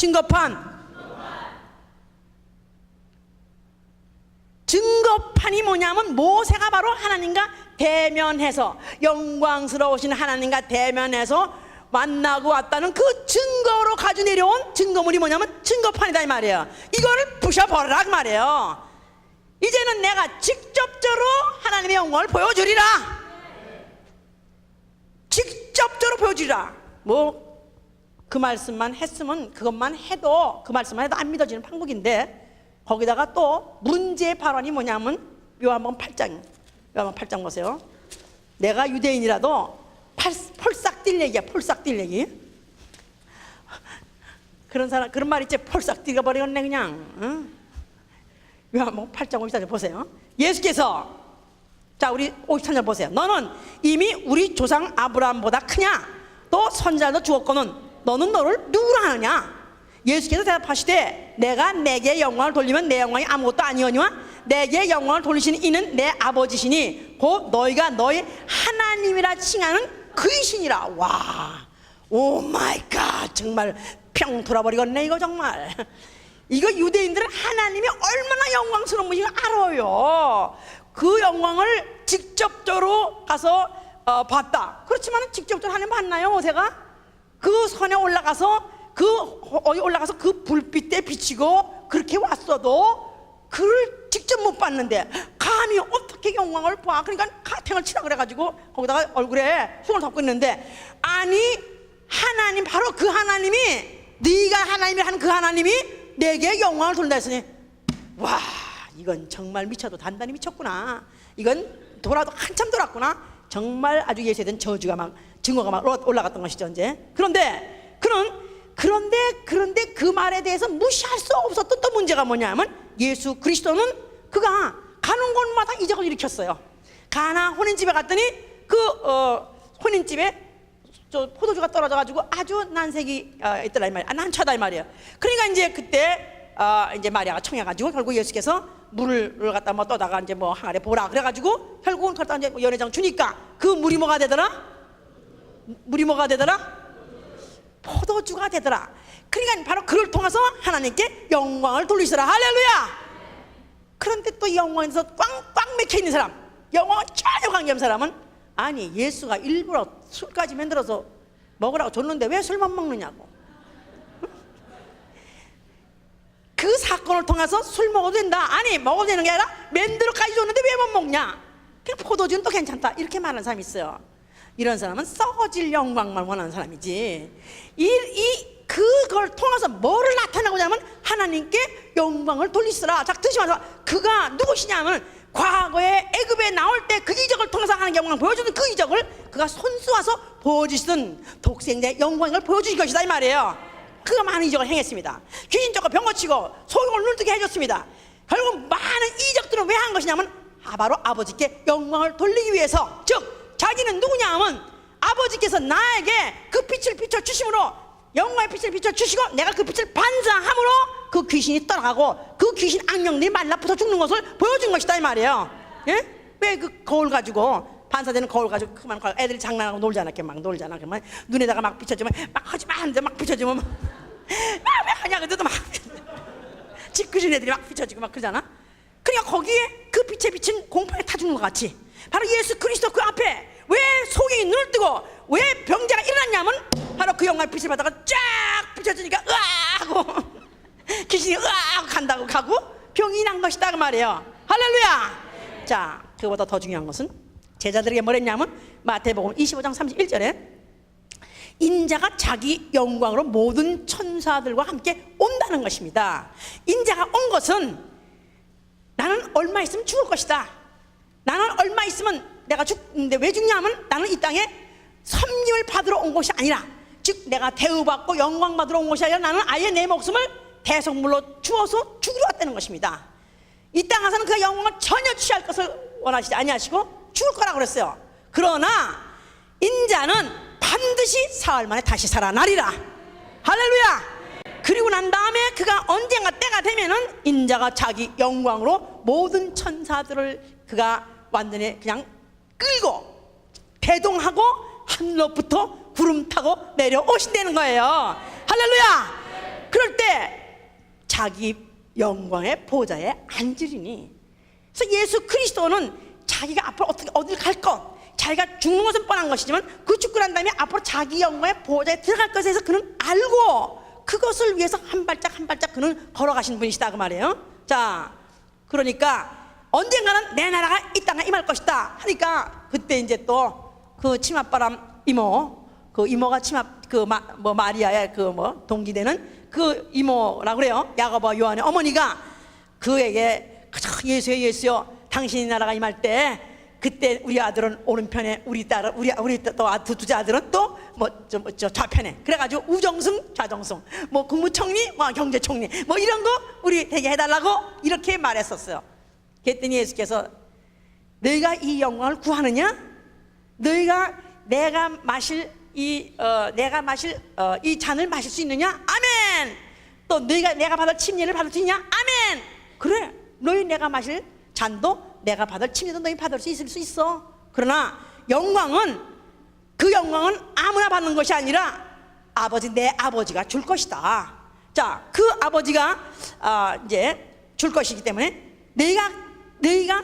증거판이 뭐냐면 모세가 바로 하나님과 대면해서 영광스러우신 하나님과 대면해서 만나고 왔다는 그 증거로 가지고 내려온 증거물이 뭐냐면 증거판이다 이 말이에요. 이거를 부셔버려라 그 말이에요. 이제는 내가 직접적으로 하나님의 영광을 보여주리라. 직접적으로 보여주리라. 뭐 그 말씀만 했으면, 그것만 해도, 그 말씀만 해도 안 믿어지는 판국인데, 거기다가 또 문제의 발언이 뭐냐면 요한복음 8장 보세요. 내가 유대인이라도 폴싹 뛸 얘기야. 폴싹 뛸 얘기. 그런 사람, 그런 말 있지. 폴싹 뛰어버리겠네 그냥. 응? 요한복음 8장 54절 보세요. 예수께서, 자 우리 53절 보세요. 너는 이미 우리 조상 아브라함보다 크냐? 또 선지자도 죽었거든 너는 너를 누구라 하느냐? 예수께서 대답하시되 내가 내게 영광을 돌리면 내 영광이 아무것도 아니오니와 내게 영광을 돌리시는 이는 내 아버지시니 곧 너희가 너희 하나님이라 칭하는 그이시니라. 와, 오 마이 갓, 정말 평 돌아버리겠네 이거 정말. 이거 유대인들은 하나님이 얼마나 영광스러운 분인지 알아요. 그 영광을 직접적으로 가서 봤다. 그렇지만 직접적으로 하나님 봤나요 모세가? 그 산에 올라가서 그 불빛에 비치고 그렇게 왔어도 그를 직접 못 봤는데 감히 어떻게 영광을 봐? 그러니까 가탱을 치라 그래가지고 거기다가 얼굴에 손을 덮고 있는데, 아니 하나님, 바로 그 하나님이, 네가 하나님이라 하는 그 하나님이 내게 영광을 돌린다 했으니, 와, 이건 정말 미쳐도 단단히 미쳤구나. 이건 돌아도 한참 돌았구나. 정말 아주 예수에 대한 저주가 막, 증거가 막 올라갔던 것이죠 이제. 그런데 그 말에 대해서 무시할 수 없었던 또 문제가 뭐냐면, 예수 그리스도는 그가 가는 곳마다 이적을 일으켰어요. 가나 혼인집에 갔더니 그 혼인집에 저 포도주가 떨어져가지고 아주 난색이 있더라 이 말이야. 난처하다 이 말이에요. 그러니까 이제 그때 이제 마리아가 청해가지고 결국 예수께서 물을 갖다 뭐 떠다가 이제 뭐 항아리에 보라 그래가지고 결국은 갖다 이제 연회장 주니까 그 물이 뭐가 되더라? 포도주가 되더라. 그러니까 바로 그를 통해서 하나님께 영광을 돌리시라. 할렐루야. 그런데 또 영광에서 꽝꽝 맥혀 있는 사람, 영광은 전혀 관계없는 사람은, 아니 예수가 일부러 술까지 만들어서 먹으라고 줬는데 왜 술만 먹느냐고. 그 사건을 통해서 술 먹어도 된다. 아니 먹어도 되는 게 아니라 만들어까지 줬는데 왜 못 먹냐. 그냥 포도주는 또 괜찮다 이렇게 말하는 사람이 있어요. 이런 사람은 썩어질 영광만 원하는 사람이지, 그걸 통해서 뭐를 나타내고자 하면 하나님께 영광을 돌리시라. 자, 드시면서 그가 누구시냐면 과거에 애굽에 나올 때 그 이적을 통해서 하나님께 영광을 보여주는 그 이적을 그가 손수와서 보여주시던 독생자의 영광을 보여주신 것이다 이 말이에요. 그가 많은 이적을 행했습니다. 귀신 쫓고 병 고치고 소경을 눈뜨게 해줬습니다. 결국 많은 이적들은 왜 한 것이냐면 바로 아버지께 영광을 돌리기 위해서. 즉 자기는 누구냐 하면 아버지께서 나에게 그 빛을 비춰주심으로, 영광의 빛을 비춰주시고 내가 그 빛을 반사함으로 그 귀신이 떠나가고 그 귀신 악령들이 말라붙어 죽는 것을 보여준 것이다 이 말이에요. 예? 왜 그 거울 가지고, 반사되는 거울 가지고 그만 애들이 장난하고 놀잖아. 이렇게 막 놀잖아. 그러면 눈에다가 막 비춰주면 막 하지마 하는데 막 비춰주면 막 왜 하냐 그래도 막 짓궂은 애들이 막 비춰주고 막 그러잖아. 그러니까 거기에 그 빛에 비친 공포에 타 죽는 것 같이 바로 예수 그리스도 그 앞에 왜 소경이 눈을 뜨고 왜 병자가 일어났냐면 바로 그 영광의 빛을 받다가 쫙 비춰주니까 으아 하고 귀신이 으아 하고 간다고 가고 병이 난 것이다 그 말이에요. 할렐루야. 자, 그보다 더 중요한 것은 제자들에게 뭐랬냐면 마태복음 25장 31절에 인자가 자기 영광으로 모든 천사들과 함께 온다는 것입니다. 인자가 온 것은 나는 얼마 있으면 죽을 것이다. 나는 얼마 있으면 내가 죽는데 왜 죽냐면 나는 이 땅에 섭리를 받으러 온 것이 아니라, 즉 내가 대우받고 영광 받으러 온 것이 아니라 나는 아예 내 목숨을 대속물로 주어서 죽으러 왔다는 것입니다. 이 땅에서는 그 영광을 전혀 취할 것을 원하시지 아니하시고 죽을 거라고 그랬어요. 그러나 인자는 반드시 사흘 만에 다시 살아나리라. 할렐루야. 그리고 난 다음에 그가 언젠가 때가 되면은 인자가 자기 영광으로 모든 천사들을 그가 완전히 그냥 끌고 대동하고 하늘로부터 구름 타고 내려오신다는 거예요. 할렐루야. 그럴 때 자기 영광의 보좌에 앉으리니. 그래서 예수 그리스도는 자기가 앞으로 어떻게 어딜 갈 것, 자기가 죽는 것은 뻔한 것이지만 그 죽고 난 다음에 앞으로 자기 영광의 보좌에 들어갈 것에 대해서 그는 알고 그것을 위해서 한 발짝 한 발짝 그는 걸어가신 분이시다 그 말이에요. 자, 그러니까 언젠가는 내 나라가 이 땅에 임할 것이다 하니까 그때 이제 또 그 치맛바람 이모, 그 이모가 치맛 뭐 마리아의 그 뭐 동기되는 그 이모라고 그래요. 야고보와 요한의 어머니가 그에게 예수여 당신의 나라가 임할 때 그때 우리 아들은 오른편에 우리 딸은 우리 또 두째 아들은 또 저 좌편에 그래가지고 우정승 좌정승 뭐 국무총리 뭐 경제총리 뭐 이런 거 우리 되게 해달라고 이렇게 말했었어요. 그랬더니 예수께서 너희가 이 영광을 구하느냐? 너희가 내가 마실 이 잔을 마실 수 있느냐? 아멘. 또 너희가 내가 받을 침례를 받을 수 있냐? 아멘. 그래, 너희 내가 마실 잔도 내가 받을 침례도 너희 받을 수 있을 수 있어. 그러나 그 영광은 아무나 받는 것이 아니라 내 아버지가 줄 것이다. 자, 그 아버지가 이제 줄 것이기 때문에 너희가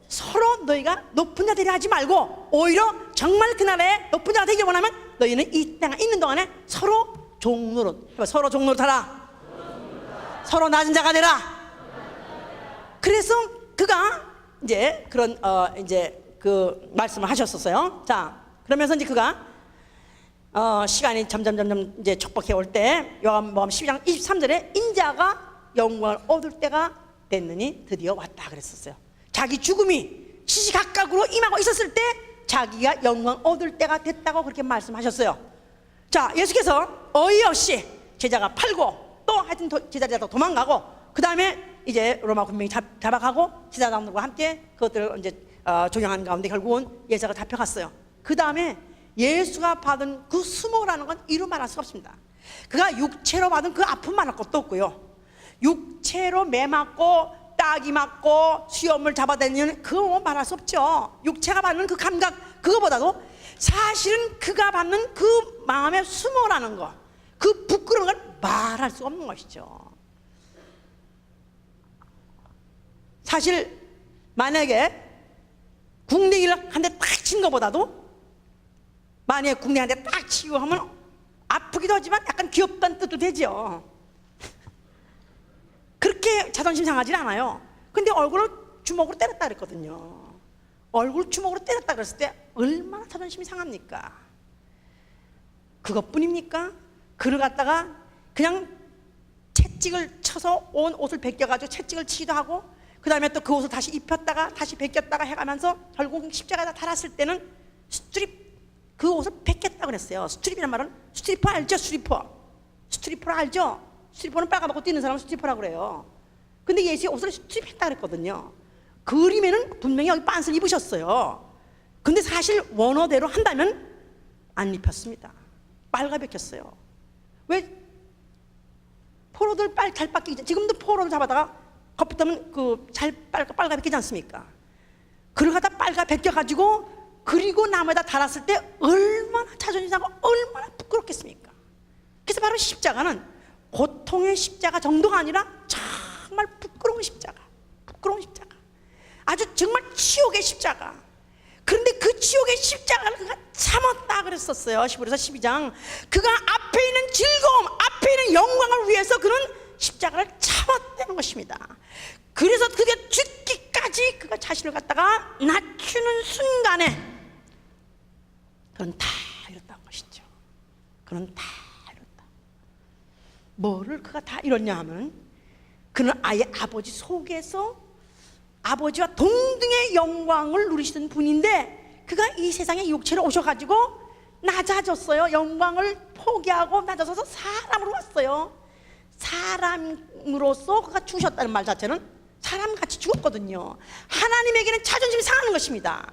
서로 너희가 높은 자 되려 하지 말고 오히려 정말 그 나라에 높은 자가 되기 원하면 너희는 이 땅에 있는 동안에 서로 종노릇하라. 서로 낮은 자가 되라. 그래서 그가 이제 그런 이제 그 말씀을 하셨었어요. 자, 그러면서 이제 그가 시간이 점점 이제 촉박해 올 때 요한복음 12장 23절에 인자가 영광을 얻을 때가 됐느니 드디어 왔다 그랬었어요. 자기 죽음이 시시각각으로 임하고 있었을 때 자기가 영광 얻을 때가 됐다고 그렇게 말씀하셨어요. 자, 예수께서 어이없이 제자가 팔고 또 하여튼 제자들이 도망가고 그 다음에 이제 로마 군병이 잡아가고 제자들과 함께 그것들을 이제 조경한 가운데 결국은 예수가 잡혀갔어요. 그 다음에 예수가 받은 그 수모라는 건 이루 말할 수가 없습니다. 그가 육체로 받은 그 아픔 말할 것도 없고요. 육체로 매 맞고 따기 맞고 수염을 잡아다니는 그거 말할 수 없죠. 육체가 받는 그 감각 그거보다도 사실은 그가 받는 그 마음의 수모라는 거, 그 부끄러운 걸 말할 수 없는 것이죠. 사실 만약에 궁뎅이를 한 대 딱 친 것보다도 만약에 궁뎅이 한 대 딱 치고 하면 아프기도 하지만 약간 귀엽다는 뜻도 되죠. 그렇게 자존심 상하지 않아요. 근데 얼굴을 주먹으로 때렸다 그랬거든요. 얼굴 주먹으로 때렸다 그랬을 때 얼마나 자존심이 상합니까? 그것뿐입니까? 그를 갖다가 그냥 채찍을 쳐서 온 옷을 벗겨가지고 채찍을 치기도 하고 그 다음에 또 그 옷을 다시 입혔다가 다시 벗겼다가 해가면서 결국 십자가에다 달았을 때는 그 옷을 벗겼다고 그랬어요. 스트립이란 말은 스트리퍼 알죠? 스트리퍼 알죠? 스트리퍼는 빨가벗고 뛰는 사람은 스트리퍼라고 그래요. 근데 예수의 옷을 스트립했다 그랬거든요. 그림에는 분명히 여기 빤스를 입으셨어요. 근데 사실 원어대로 한다면 안 입혔습니다. 빨가벗겼어요. 왜? 포로들 잘 빡기기 지금도 포로를 잡아다가 커피 뜨면 잘 빨가벗기지 않습니까? 그걸 갖다 빨가벗겨가지고 그리고 나무에다 달았을 때 얼마나 자존심 상하고 얼마나 부끄럽겠습니까? 그래서 바로 십자가는 고통의 십자가 정도가 아니라 정말 부끄러운 십자가, 아주 정말 치욕의 십자가. 그런데 그 치욕의 십자가를 그가 참았다 그랬었어요. 히브리서 12장. 그가 앞에 있는 즐거움, 앞에 있는 영광을 위해서 그는 십자가를 참았다는 것입니다. 그래서 그게 죽기까지 그가 자신을 갖다가 낮추는 순간에 그는 다 이뤘다는 것이죠. 그는 다 이뤘다. 뭐를 그가 다 이뤘냐 하면 그는 아예 아버지 속에서 아버지와 동등의 영광을 누리시던 분인데 그가 이 세상에 육체로 오셔가지고 낮아졌어요. 영광을 포기하고 낮아져서 사람으로 왔어요. 사람으로서 그가 죽으셨다는 말 자체는 사람같이 죽었거든요. 하나님에게는 자존심이 상하는 것입니다.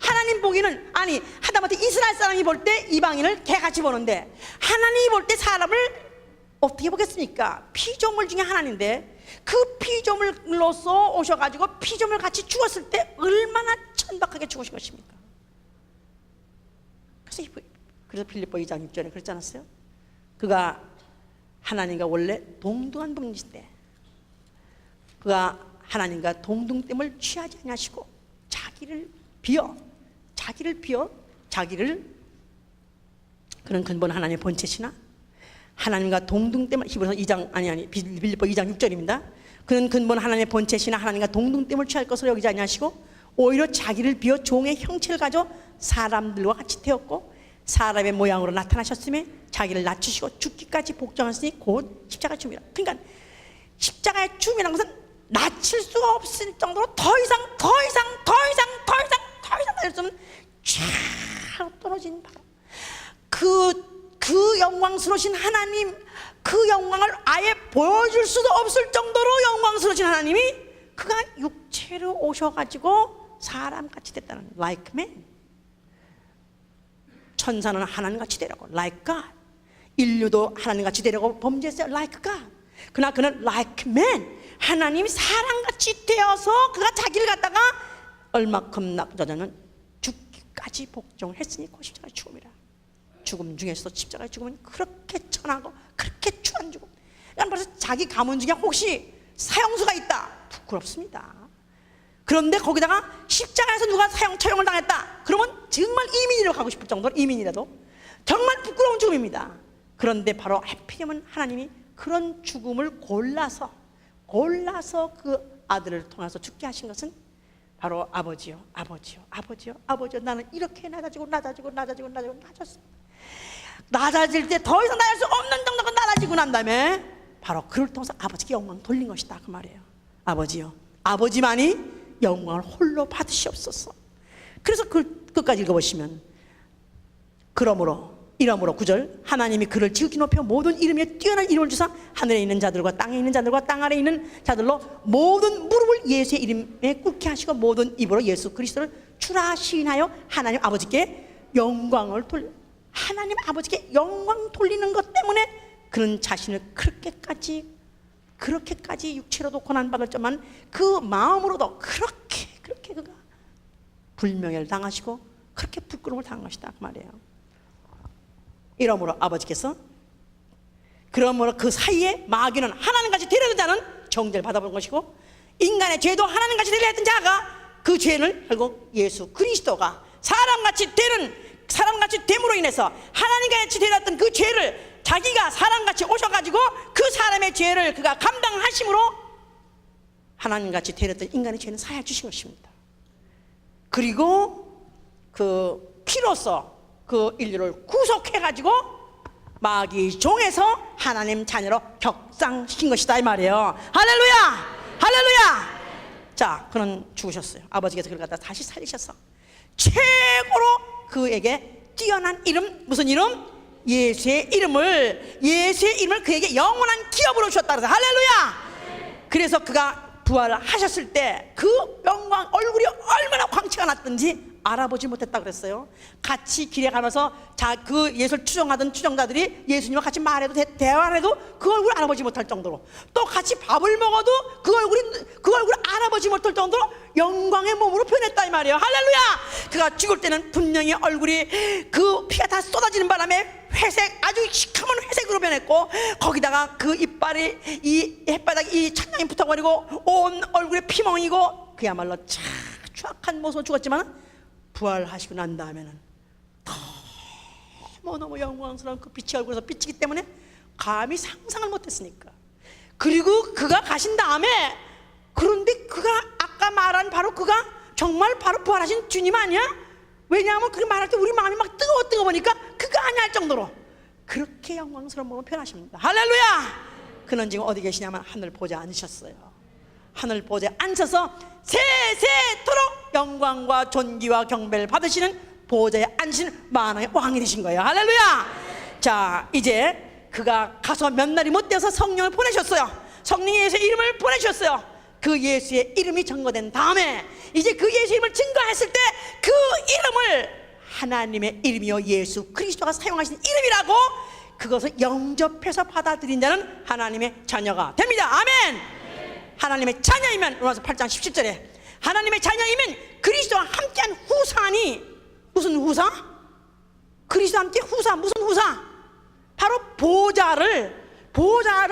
하나님 보기는, 아니 하다못해 이스라엘 사람이 볼 때 이방인을 개같이 보는데 하나님이 볼 때 사람을 어떻게 보겠습니까? 피조물 중에 하나인데 그 피조물로서 오셔가지고 피조물 같이 죽었을 때 얼마나 천박하게 죽으신 것입니까? 그래서 빌립보 2장 6절에 그랬지 않았어요? 그가 하나님과 원래 동등한 분이신데 그가 하나님과 동등됨을 취하지 아니하시고 자기를 비워 그런 근본 하나님의 본체시나 하나님과 동등됨을, 히브리서 2장 빌립보 2장 6절입니다. 그는 근본 하나님의 본체시나 하나님과 동등됨을 취할 것을 여기지 아니하시고 오히려 자기를 비워 종의 형체를 가져 사람들과 같이 되었고 사람의 모양으로 나타나셨으며 자기를 낮추시고 죽기까지 복종하시니 곧 십자가 죽음이라. 그러니까 십자가의 죽음이라는 것은 낮출 수가 없을 정도로 더 이상 날릴 수 없는 쫙 떨어진 바로 그 영광스러우신 하나님, 그 영광을 아예 보여줄 수도 없을 정도로 영광스러우신 하나님이 그가 육체로 오셔가지고 사람같이 됐다는, like man. 천사는 하나님같이 되려고 like God, 인류도 하나님같이 되려고 범죄했어요, like God. 그러나 그는 like man, 하나님이 사람같이 되어서 그가 자기를 갖다가 얼마큼 낙자자는 죽기까지 복종했으니 그 십자가 죽음이라. 죽음 중에서도 십자가의 죽음은 그렇게 천하고 그렇게 추한 죽음. 그러니까 벌써 자기 가문 중에 혹시 사형수가 있다, 부끄럽습니다. 그런데 거기다가 십자가에서 누가 처형을 당했다 그러면 정말 이민이라고 가고 싶을 정도로, 이민이라도 정말 부끄러운 죽음입니다. 그런데 바로 하필이면 하나님이 그런 죽음을 골라서 그 아들을 통해서 죽게 하신 것은 바로 아버지요 나는 이렇게 낮아졌습니다. 낮아질 때 더 이상 낮을 수 없는 정도가 낮아지고 난 다음에 바로 그를 통해서 아버지께 영광 돌린 것이다 그 말이에요. 아버지요, 아버지만이 영광을 홀로 받으시옵소서. 그래서 끝까지 읽어보시면 이러므로 9절 하나님이 그를 지극히 높여 모든 이름에 뛰어난 이름을 주사 하늘에 있는 자들과 땅에 있는 자들과 땅 아래에 있는 자들로 모든 무릎을 예수의 이름에 꿇게 하시고 모든 입으로 예수 그리스도를 주라 시인하여 하나님 아버지께 영광을 하나님 아버지께 영광 돌리는 것 때문에 그는 자신을 그렇게까지 육체로도 고난받을 점만 그 마음으로도 그렇게 그가 불명예를 당하시고 그렇게 부끄러움을 당한 것이다 그 말이에요. 이러므로 아버지께서 그러므로 그 사이에 마귀는 하나님같이 되려던 자는 정죄를 받아본 것이고 인간의 죄도 하나님같이 되려 했던 자가 그 죄를 결국 예수 그리스도가 사람같이 됨으로 인해서 하나님같이 되렸던 그 죄를 자기가 사람같이 오셔가지고 그 사람의 죄를 그가 감당하심으로 하나님같이 되렸던 인간의 죄는 사하여 주신 것입니다. 그리고 그 피로써 그 인류를 구속해가지고 마귀 종에서 하나님 자녀로 격상시킨 것이다 이 말이에요. 할렐루야. 자, 그는 죽으셨어요. 아버지께서 그를 갖다 다시 살리셔서 최고로 그에게 뛰어난 이름, 무슨 이름? 예수의 이름을 그에게 영원한 기업으로 주셨다 그래서 할렐루야. 그래서 그가 부활하셨을 때 그 영광 얼굴이 얼마나 광채가 났던지 알아보지 못했다 그랬어요. 같이 길에 가면서 그 예수를 추종하던 추종자들이 예수님과 같이 말해도 대화를 해도 그 얼굴을 알아보지 못할 정도로, 또 같이 밥을 먹어도 그 얼굴을 알아보지 못할 정도로 영광의 몸으로 표현했다 이 말이에요. 할렐루야. 그가 죽을 때는 분명히 얼굴이 그 피가 다 쏟아지는 바람에 회색, 아주 시커먼 회색으로 변했고 거기다가 그 이빨이 이 햇바닥 이 천장이 붙어버리고 온 얼굴에 피멍이고 그야말로 추악한 모습으로 죽었지만 부활하시고 난 다음에는 너무 영광스러운 그 빛이 얼굴에서 비치기 때문에 감히 상상을 못했으니까. 그리고 그가 가신 다음에, 그런데 그가 아까 말한 바로 그가 정말 바로 부활하신 주님 아니야? 왜냐하면 그렇게 말할 때 우리 마음이 막 뜨거워 보니까 그가 아니야 할 정도로 그렇게 영광스러운 몸을 표현하십니다. 할렐루야. 그는 지금 어디 계시냐면 하늘 보좌에 앉으셨어요. 하늘 보좌에 앉아서 세세토록 영광과 존귀와 경배를 받으시는 보좌에 앉으시는 만왕의 왕이 되신 거예요. 할렐루야. 자, 이제 그가 가서 몇 날이 못 되어서 성령을 보내셨어요. 성령이 예수의 이름을 보내셨어요. 그 예수의 이름이 증거된 다음에 이제 그 예수의 이름을 증거했을 때 그 이름을 하나님의 이름이요 예수 그리스도가 사용하신 이름이라고 그것을 영접해서 받아들인 자는 하나님의 자녀가 됩니다. 아멘. 하나님의 자녀이면 로마서 8장 17절에 하나님의 자녀이면 그리스도와 함께한 후사니 무슨 후사? 그리스도와 함께 후사 무슨 후사? 바로 보좌를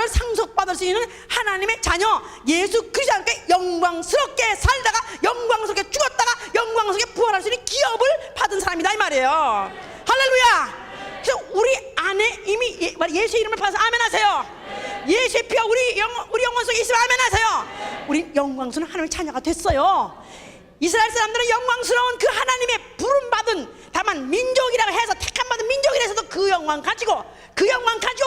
상속받을 수 있는 하나님의 자녀 예수 그리스도와 함께 영광스럽게 살다가 영광스럽게 죽었다가 영광스럽게 부활할 수 있는 기업을 받은 사람이다 이 말이에요. 할렐루야. 그래서 우리 안에 이미 예수의 이름을 받아서 아멘 하세요. 예수의 피가 우리 영혼 속에 있으면 아멘 하세요. 우리 영광스러운 하나님의 자녀가 됐어요. 이스라엘 사람들은 영광스러운 그 하나님의 부름받은 다만 민족이라고 해서 택함받은 민족이라 해서도 그 영광 가지고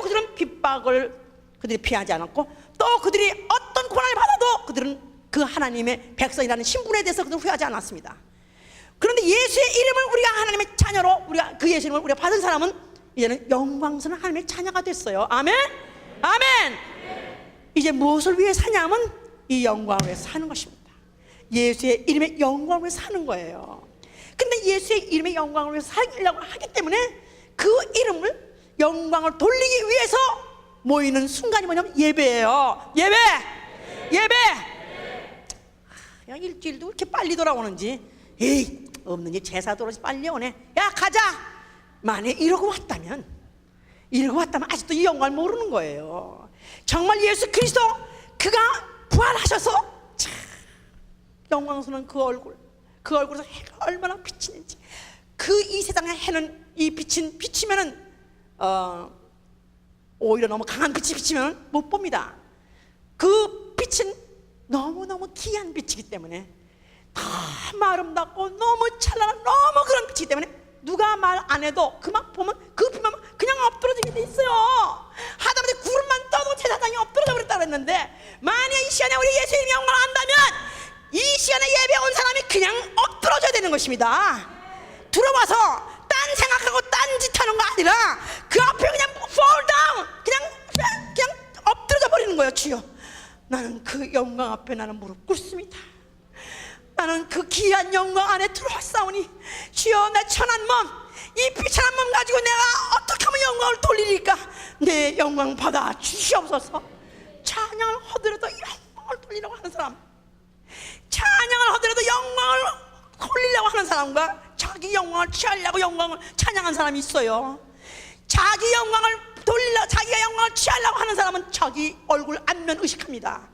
그들은 핍박을 그들이 피하지 않았고 또 그들이 어떤 고난을 받아도 그들은 그 하나님의 백성이라는 신분에 대해서 그들은 후회하지 않았습니다. 그런데 예수의 이름을 우리가 하나님의 자녀로 우리가 그 예수의 이름을 우리가 받은 사람은 이제는 영광스러운 하나님의 자녀가 됐어요. 아멘. 아멘. 이제 무엇을 위해 사냐면 이 영광을 위해 사는 것입니다. 예수의 이름의 영광을 위해 사는 거예요. 근데 예수의 이름의 영광을 위해 살려고 하기 때문에 그 이름을 영광을 돌리기 위해서 모이는 순간이 뭐냐면 예배예요. 예배. 야, 일주일도 이렇게 빨리 돌아오는지 에이 없는지 제사 돌아오지 빨리 오네. 야 가자. 만약에 이러고 왔다면 아직도 이 영광을 모르는 거예요. 정말 예수 그리스도 그가 부활하셔서 영광스러운 그 얼굴에서 해가 얼마나 비치는지 그 이 세상의 해는 이 비치면은 오히려 너무 강한 빛이 비치면 못 봅니다. 그 빛은 너무너무 귀한 빛이기 때문에 너무 아름답고 너무 찬란한 너무 그런 빛이기 때문에 누가 말 안 해도 그만 보면 그 빛만 그냥 엎드러지게 돼 있어요. 하다못해 구름만 떠도 제사장이 엎드러져 버렸다 그랬는데 만약 이 시간에 우리 예수님의 영광을 안다면 이 시간에 예배 온 사람이 그냥 엎드러져야 되는 것입니다. 들어와서 딴 생각하고 딴 짓 하는 거 아니라 그 앞에 그냥 fall down 그냥 엎드러져 버리는 거예요. 주여 나는 그 영광 앞에 나는 무릎 꿇습니다. 나는 그 귀한 영광 안에 들어왔사오니 주여 내 천한 몸 이 비천한 몸 가지고 내가 어떻게 하면 영광을 돌리리까 내 영광 받아 주시옵소서. 찬양을 허들어도 영광을 돌리려고 하는 사람 찬양을 허들어도 영광을 돌리려고 하는 사람과 자기 영광을 취하려고 영광을 찬양한 사람이 있어요. 자기 영광을 돌리려 자기가 영광을 취하려고 하는 사람은 자기 얼굴 안면 의식합니다.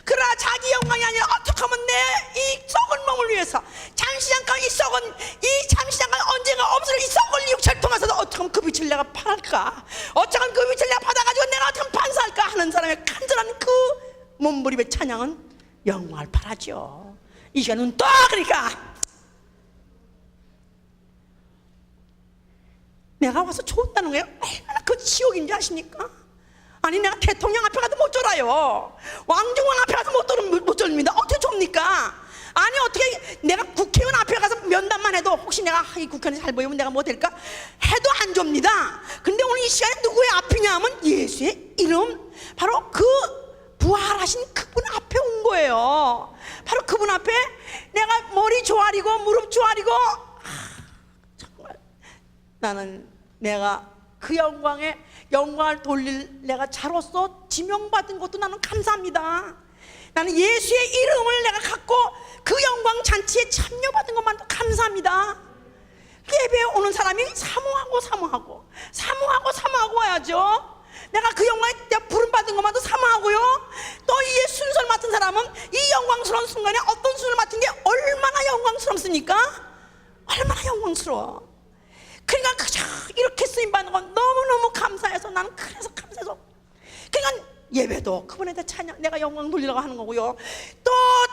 그러나 자기 영광이 아니라 어떻게 하면 내 이 썩은 몸을 위해서 잠시 잠깐 언젠가 없을 이 썩은 육체를 통해서도 어떻게 하면 그 빛을 내가 팔까 어떻게 하면 그 빛을 내가 받아가지고 내가 어떻게 하면 반사할까 하는 사람의 간절한 그 몸부림의 찬양은 영광을 팔아죠. 이 시간은 또 그러니까 내가 와서 좋다는 거예요. 얼마나 그 지옥인지 아십니까? 아니 내가 대통령 앞에 가도 못 졸아요. 왕중왕 앞에 가서 못 졸립니다. 어떻게 좁니까? 아니 어떻게 내가 국회의원 앞에 가서 면담만 해도 혹시 내가 이 국회의원이 잘 보이면 내가 뭐 될까? 해도 안 좁니다. 근데 오늘 이 시간에 누구의 앞이냐 하면 예수의 이름 바로 그 부활하신 그분 앞에 온 거예요. 바로 그분 앞에 내가 머리 조아리고 무릎 조아리고 정말 나는 내가 그 영광을 돌릴 내가 자로서 지명받은 것도 나는 감사합니다. 나는 예수의 이름을 내가 갖고 그 영광 잔치에 참여받은 것만도 감사합니다. 예배에 오는 사람이 사모하고 와야죠. 내가 그 영광에 부름받은 것만도 사모하고요. 또 이 순서를 맡은 사람은 이 영광스러운 순간에 어떤 순서를 맡은 게 얼마나 영광스럽습니까? 얼마나 영광스러워. 그러니까 그저 이렇게 쓰임받는 건 너무너무 감사해서 나는 그래서 감사해서 그러니까 예배도 그분한테 찬양 내가 영광 돌리려고 하는 거고요. 또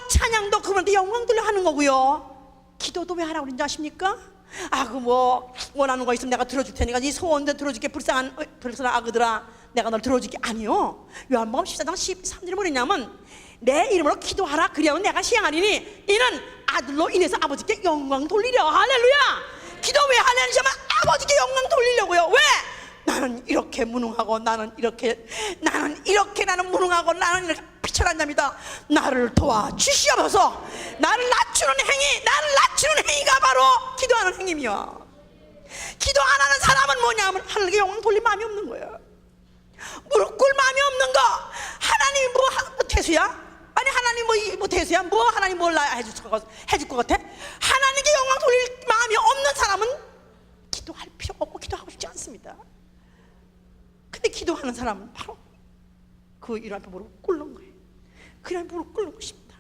찬양도 그분한테 영광 돌리려고 하는 거고요. 기도도 왜 하라고 그러는지 아십니까? 그 뭐 원하는 거 있으면 내가 들어줄 테니까 네 소원대 들어줄게 불쌍한 아그들아 내가 널 들어줄게 아니요. 요한복음 14장 13절에 뭐냐면 내 이름으로 기도하라 그리하면 내가 시행하리니 이는 아들로 인해서 아버지께 영광 돌리려. 할렐루야. 기도 왜 하냐면 아버지께 영광 돌리려고요. 왜? 나는 이렇게 무능하고 나는 이렇게 나는 무능하고 나는 이렇게 비천한 자입니다. 나를 도와주시옵소서. 나를 낮추는 행위가 바로 기도하는 행위며, 기도 안 하는 사람은 뭐냐면 하나님께 영광 돌릴 마음이 없는 거예요. 무릎 꿇을 마음이 없는 거. 하나님이 뭐 태수야? 아니 하나님 뭐 태수야? 뭐 하나님 뭘 해줄 것 같아? 하나님께 영광 돌릴 마음이 없는 사람은 기도할 필요 없고 기도하고 싶지 않습니다. 근데 기도하는 사람은 바로 그 이름 앞에 무릎 꿇는 거예요. 그 이름 앞에 무릎 꿇는 것입니다.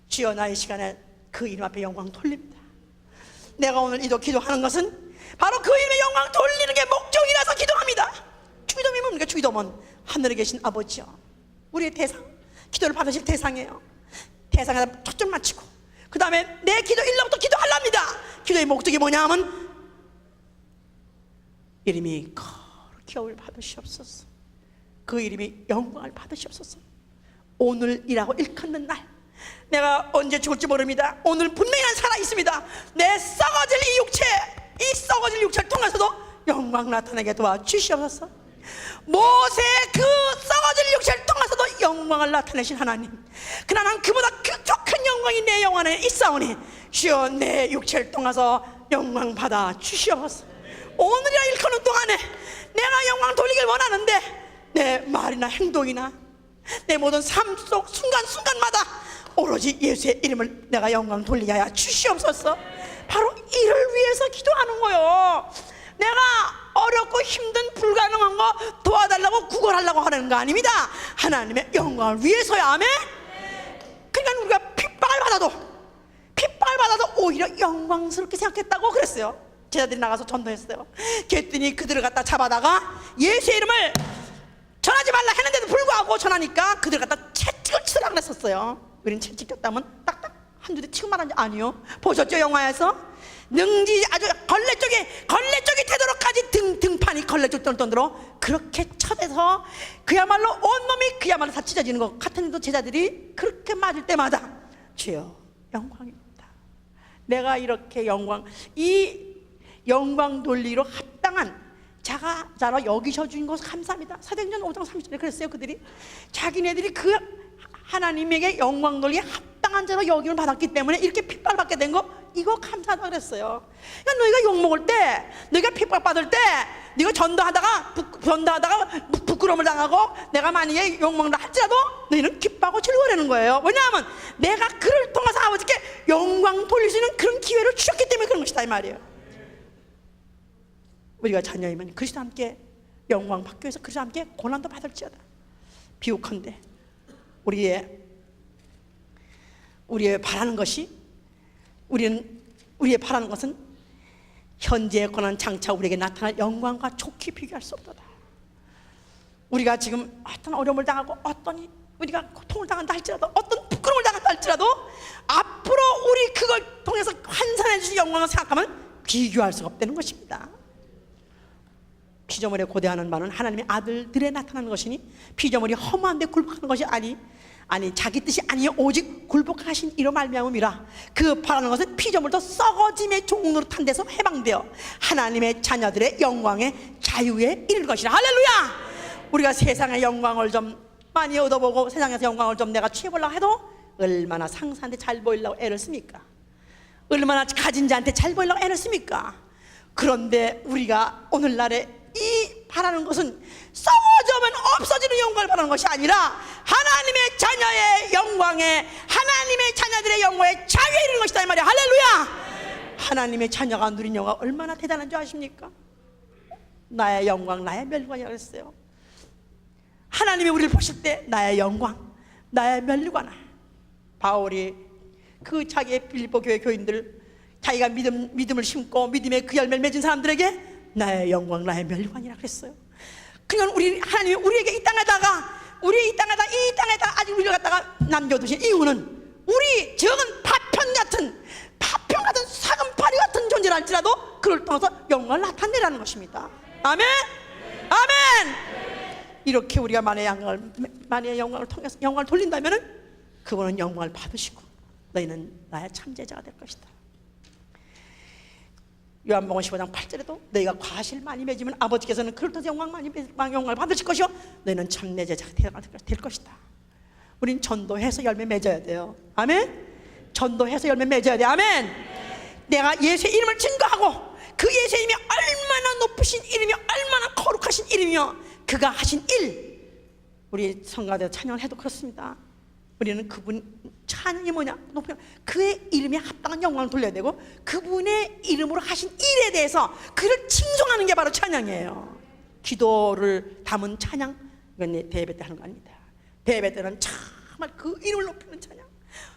주여, 나의 시간에 그 이름 앞에 영광 돌립니다. 내가 오늘 기도하는 것은 바로 그 이름의 영광 돌리는 게 목적이라서 기도합니다. 주기도문이 뭡니까? 주기도문, 하늘에 계신 아버지여, 우리의 대상, 기도를 받으실 대상이에요. 대상에다 초점 맞추고 그 다음에 내 기도 일로부터 기도하랍니다. 기도의 목적이 뭐냐 하면 이름이 거룩히 여길 받으시옵소서. 그 이름이 영광을 받으시옵소서. 오늘이라고 일컫는 날, 내가 언제 죽을지 모릅니다. 오늘 분명히 난 살아있습니다. 내 썩어질 이 썩어질 육체를 통해서도 영광 나타내게 도와주시옵소서. 모세 그 썩어질 육체를 통해서도 영광을 나타내신 하나님, 그러나 그보다 더 큰 영광이 내 영 안에 있사오니 주여, 내 육체를 통해서 영광 받아 주시옵소서. 오늘이라 일컫는 동안에 내가 영광 돌리길 원하는데 내 말이나 행동이나 내 모든 삶 속 순간순간마다 오로지 예수의 이름을 내가 영광 돌리게 하여 주시옵소서. 바로 이를 위해서 기도하는 거예요. 내가 어렵고 힘든 불가능한 거 도와달라고 구걸하려고 하는 거 아닙니다. 하나님의 영광을 위해서야. 아멘. 그러니까 우리가 핍박을 받아도 오히려 영광스럽게 생각했다고 그랬어요. 제자들이 나가서 전도했어요. 그랬더니 그들을 갖다 잡아다가 예수의 이름을 전하지 말라 했는데도 불구하고 전하니까 그들을 갖다 채찍을 치라 그랬었어요. 우리는 채찍 쳤다면 딱딱 한두 대 치고 말한지 아니요. 보셨죠? 영화에서 능지 아주 걸레 쪽이 되도록까지 등판이 걸레 쪽 정도로 그렇게 쳐대서 그야말로 온몸이 그야말로 다 찢어지는 것 같은데도 제자들이 그렇게 맞을 때마다 주여, 영광입니다. 내가 이렇게 이 영광 돌리로 합당한 자로 여기셔 준 것 감사합니다. 사도행전 5장 30절에 그랬어요. 그들이 자기네들이 그 하나님에게 영광 돌리에 합당한 자로 여김을 받았기 때문에 이렇게 핍박받게 된 거, 이거 감사하다 그랬어요. 그러니까 너희가 욕먹을 때, 너희가 핍박받을 때, 너희가 전도하다가 부끄러움을 당하고 내가 만약에 욕먹는다 할지라도 너희는 기뻐하고 즐거워하는 거예요. 왜냐하면 내가 그를 통해서 아버지께 영광 돌릴 수 있는 그런 기회를 주셨기 때문에 그런 것이다 이 말이에요. 우리가 자녀이면 그리스도 함께 영광 받기 위해서 그리스도 함께 고난도 받을지어다. 비옥한데 우리의 바라는 것이, 우리의 바라는 것은 현재의 고난 장차 우리에게 나타날 영광과 좋게 비교할 수 없도다. 우리가 지금 어떤 어려움을 당하고 우리가 고통을 당한다 할지라도, 어떤 부끄러움을 당한다 할지라도 앞으로 우리 그걸 통해서 환산해 주신 영광을 생각하면 비교할 수가 없다는 것입니다. 피조물에 고대하는 바는 하나님의 아들들에 나타나는 것이니 피조물이 허무한 데 굴복하는 것이 아니 자기 뜻이 아니요 오직 굴복하신 이로 말미암음이라. 그 바라는 것은 피조물도 썩어짐의 종으로 탄 데서 해방되어 하나님의 자녀들의 영광의 자유에 이를 것이라. 할렐루야. 우리가 세상의 영광을 좀 많이 얻어보고 세상에서 영광을 좀 내가 취해보려고 해도 얼마나 상사한테 잘 보이려고 애를 씁니까? 얼마나 가진 자한테 잘 보이려고 애를 씁니까? 그런데 우리가 오늘날에 이 바라는 것은 썩어져면 없어지는 영광을 바라는 것이 아니라 하나님의 자녀의 영광에, 하나님의 자녀들의 영광에 자유에 이르는 것이다 이 말이야. 할렐루야. 하나님의 자녀가 누린 영광 얼마나 대단한 줄 아십니까? 나의 영광, 나의 멸관이라고 했어요. 하나님이 우리를 보실 때 나의 영광, 나의 멸관아. 바울이 그 자기의 빌립보 교회 교인들, 자기가 믿음을 심고 믿음의 그 열매를 맺은 사람들에게 나의 영광, 나의 멸관이라 그랬어요. 그러니까 하나님이 우리에게 이 땅에다가 아직 우리를 갖다가 남겨두신 이유는 우리 적은 파편 같은 사금파리 같은 존재를 할지라도 그를 통해서 영광을 나타내라는 것입니다. 아멘. 아멘. 이렇게 우리가 만의 영광을 통해서 영광을 돌린다면은 그분은 영광을 받으시고 너희는 나의 참제자가 될 것이다. 요한복음 15장 8절에도 너희가 과실 많이 맺으면 아버지께서는 그를 통해서 영광을 받으실 것이요 너희는 참 내 제자가 될 것이다. 우린 전도해서 열매 맺어야 돼요. 아멘. 전도해서 열매 맺어야 돼. 아멘. 내가 예수의 이름을 증거하고 그 예수의 이름이 얼마나 높으신 이름이며 얼마나 거룩하신 이름이며 그가 하신 일, 우리 성가대 찬양을 해도 그렇습니다. 우리는 그분 찬양이 뭐냐? 높은 그의 이름에 합당한 영광을 돌려야 되고 그분의 이름으로 하신 일에 대해서 그를 칭송하는 게 바로 찬양이에요. 기도를 담은 찬양, 이건 대예배 때 하는 거 아닙니다. 대예배 때는 정말 그 이름을 높이는 찬양,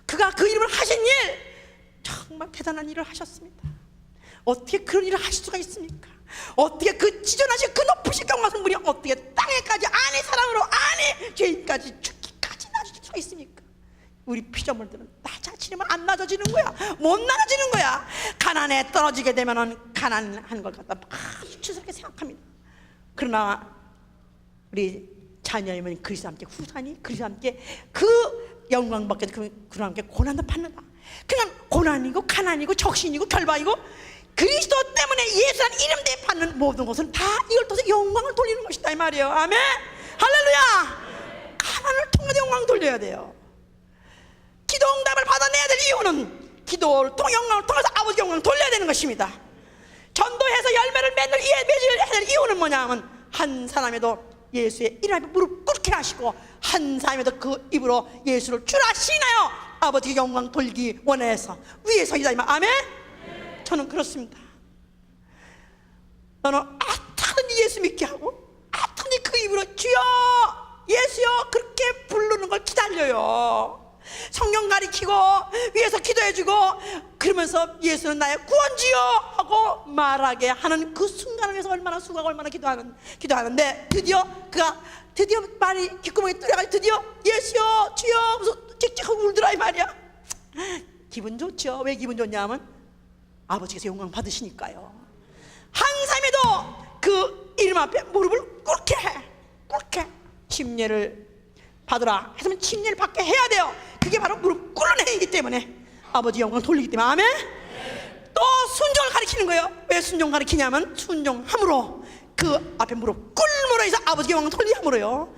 그가 그 이름을 하신 일, 정말 대단한 일을 하셨습니다. 어떻게 그런 일을 하실 수가 있습니까? 어떻게 그 지존하신 그 높으신 영광스러운 분이 어떻게 땅에까지 아내 사랑으로 아내 죄인까지 죽기까지 낮아질 수가 있습니까? 우리 피조물들은 낮아지면 안 낮아지는 거야. 못 낮아지는 거야. 가난에 떨어지게 되면은 가난한 걸 갖다 수치스럽게 생각합니다. 그러나 우리 자녀이면 그리스도와 함께 후사니 그리스도와 함께 그 영광 받게 그와 함께 고난도 받는다. 그냥 고난이고 가난이고 적신이고 결박이고 그리스도 때문에 예수라는 이름 대에 받는 모든 것은 다 이걸 통해서 영광을 돌리는 것이다 이 말이에요. 아멘. 할렐루야. 가난을 통해서 영광을 돌려야 돼요. 기도 응답을 받아내야 될 이유는 기도를 통해 영광을 통해서 아버지 영광을 돌려야 되는 것입니다. 전도해서 열매를 맺어야 될 이유는 뭐냐면 한 사람에도 예수의 이름 앞에 무릎 꿇게 하시고 한 사람에도 그 입으로 예수를 주라 시인하여 아버지의 영광 돌리기 원해서 위에서이다 이 말. 아멘. 저는 그렇습니다. 너는 아타든지 예수 믿게 하고 아타든지 그 입으로 주여 예수여 그렇게 부르는 걸 기다려요. 성경 가리키고 위에서 기도해주고 그러면서 예수는 나의 구원주여 하고 말하게 하는 그 순간을 위해서 얼마나 수고하고 얼마나 기도하는데 드디어 말이 귓구멍에 뚫려가지고 드디어 예수여 주여 하면서 찍찍하고 울더라 이 말이야. 기분 좋죠. 왜 기분 좋냐면 아버지께서 영광 받으시니까요. 한 사람에도 그 이름 앞에 무릎을 꿇게 침례를 받으라 했으면 침례를 받게 해야 돼요. 그게 바로 무릎 꿇는 행위이기 때문에 아버지 영광 돌리기 때문에. 아멘. 또 순종을 가리키는 거예요. 왜 순종 가리키냐면 순종함으로 그 앞에 무릎 꿇음으로 해서 아버지 영광 돌리함으로요.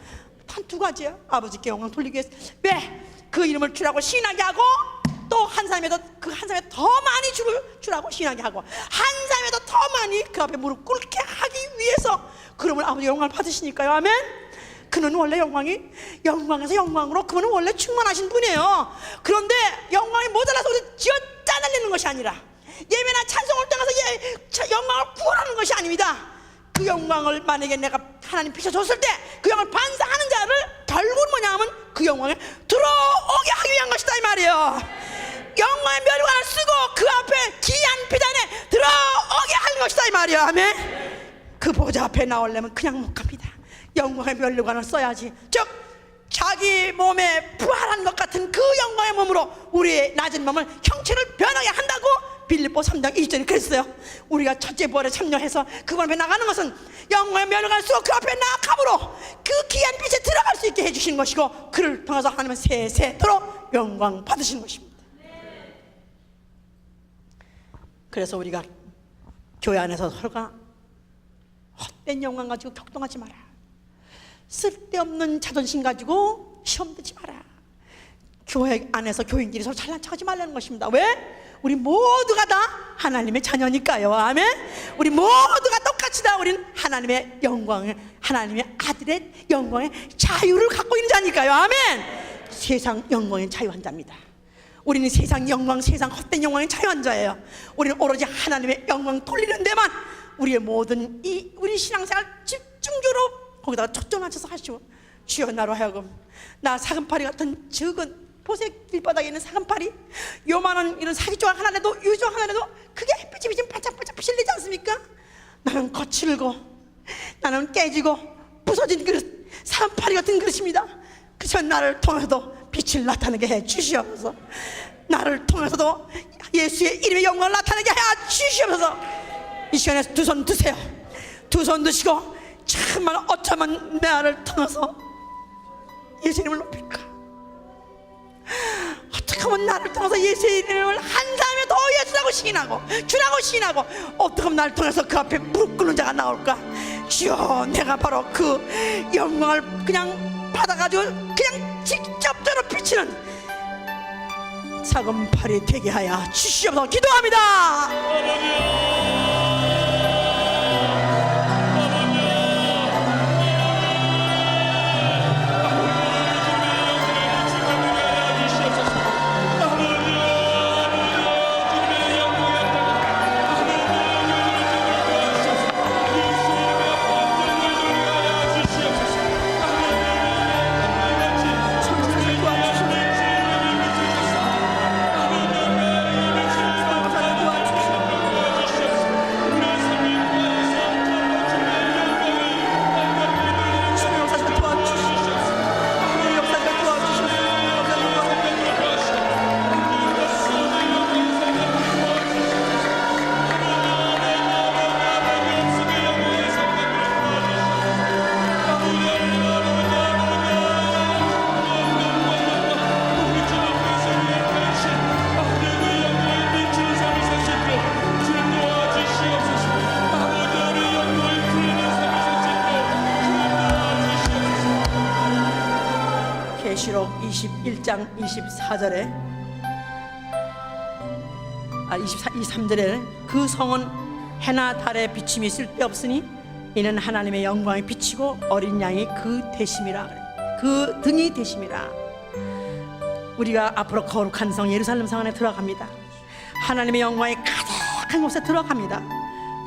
단 두 가지예요. 아버지께 영광 돌리기 위해서 왜 그 이름을 주라고 신하게 하고 또 한 사람에도 그 한 사람에 더 많이 주라고 신하게 하고 한 사람에도 더 많이 그 앞에 무릎 꿇게 하기 위해서 그러면 아버지 영광을 받으시니까요. 아멘. 그는 원래 영광에서 영광으로 그분은 원래 충만하신 분이에요. 그런데 영광이 모자라서 우리 쥐어 짜내는 것이 아니라 예배나 찬송을 통해서 영광을 구원하는 것이 아닙니다. 그 영광을 만약에 내가 하나님 비춰줬을 때 그 영광을 반사하는 자를 결국은 뭐냐면 그 영광에 들어오게 하기 위한 것이다 이 말이에요. 영광의 멸관을 쓰고 그 앞에 귀한 비단에 들어오게 하는 것이다 이 말이에요. 아멘. 그 보좌 앞에 나오려면 그냥 못 갑니다. 영광의 면류관을 써야지. 즉 자기 몸에 부활한 것 같은 그 영광의 몸으로 우리의 낮은 몸을 형체를 변하게 한다고 빌립보 3장 20절에 그랬어요. 우리가 첫째 부활에 참여해서 그분 앞에 나가는 것은 영광의 면류관을 쓰고 그 앞에 나아감으로 그 귀한 빛에 들어갈 수 있게 해주시는 것이고 그를 통해서 하나님은 세세토록 영광 받으시는 것입니다. 그래서 우리가 교회 안에서 서로가 헛된 영광 가지고 격동하지 마라. 쓸데없는 자존심 가지고 시험 듣지 마라. 교회 안에서 교인끼리 서로 잘난 척하지 말라는 것입니다. 왜? 우리 모두가 다 하나님의 자녀니까요. 아멘. 우리 모두가 똑같이 다 우리는 하나님의 영광을, 하나님의 아들의 영광의 자유를 갖고 있는 자니까요. 아멘. 세상 영광의 자유한 자입니다. 우리는 세상 영광, 세상 헛된 영광의 자유한 자예요. 우리는 오로지 하나님의 영광 돌리는 데만 우리의 모든 우리 신앙생활 집중적으로 거기다가 초점 맞춰서 하시오. 주여 나로 하여금 나 사금파리 같은 적은 보색 길바닥에 있는 사금파리 요만한 이런 사기조각 하나라도 유조 하나라도 그게 햇빛이 비치면 반짝반짝 빛을내지 않습니까? 나는 거칠고 나는 깨지고 부서진 그릇 사금파리 같은 그릇입니다. 그래서 나를 통해서도 빛을 나타내게 해 주시옵소서. 나를 통해서도 예수의 이름의 영광을 나타내게 해 주시옵소서. 이 시간에 두 손 드세요. 두 손 드시고 정말 어쩌면 나를 통해서 예수 이름을 높일까? 어떻게 하면 나를 통해서 예수의 이름을 한 사람에 더 예수라고 주라고 시인하고 주라고 시인하고 어떻게 하면 날 통해서 그 앞에 무릎 꿇는 자가 나올까? 주여, 내가 바로 그 영광을 그냥 받아가지고 그냥 직접적으로 비치는 작은 팔이 되게 하여 주시옵소서. 기도합니다. 계시록 21장 23절에 23절에 그 성은 해나 달의 비침이 쓸데없으니 이는 하나님의 영광이 비치고 어린 양이 그 대심이라. 그 등이 대심이라. 우리가 앞으로 거룩한 성 예루살렘 성 안에 들어갑니다. 하나님의 영광이 가득한 곳에 들어갑니다.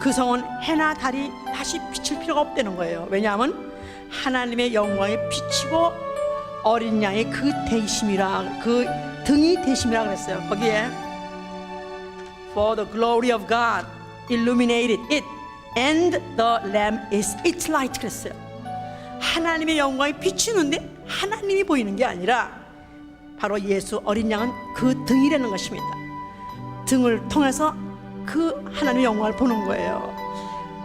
그 성은 해나 달이 다시 비칠 필요가 없다는 거예요. 왜냐하면 하나님의 영광이 비치고 어린 양의 그 대심이라, 그 등이 대심이라 그랬어요. 거기에 For the glory of God illuminated it and the lamb is its light 그랬어요. 하나님의 영광이 비추는데 하나님이 보이는 게 아니라 바로 예수 어린 양은 그 등이라는 것입니다. 등을 통해서 그 하나님의 영광을 보는 거예요.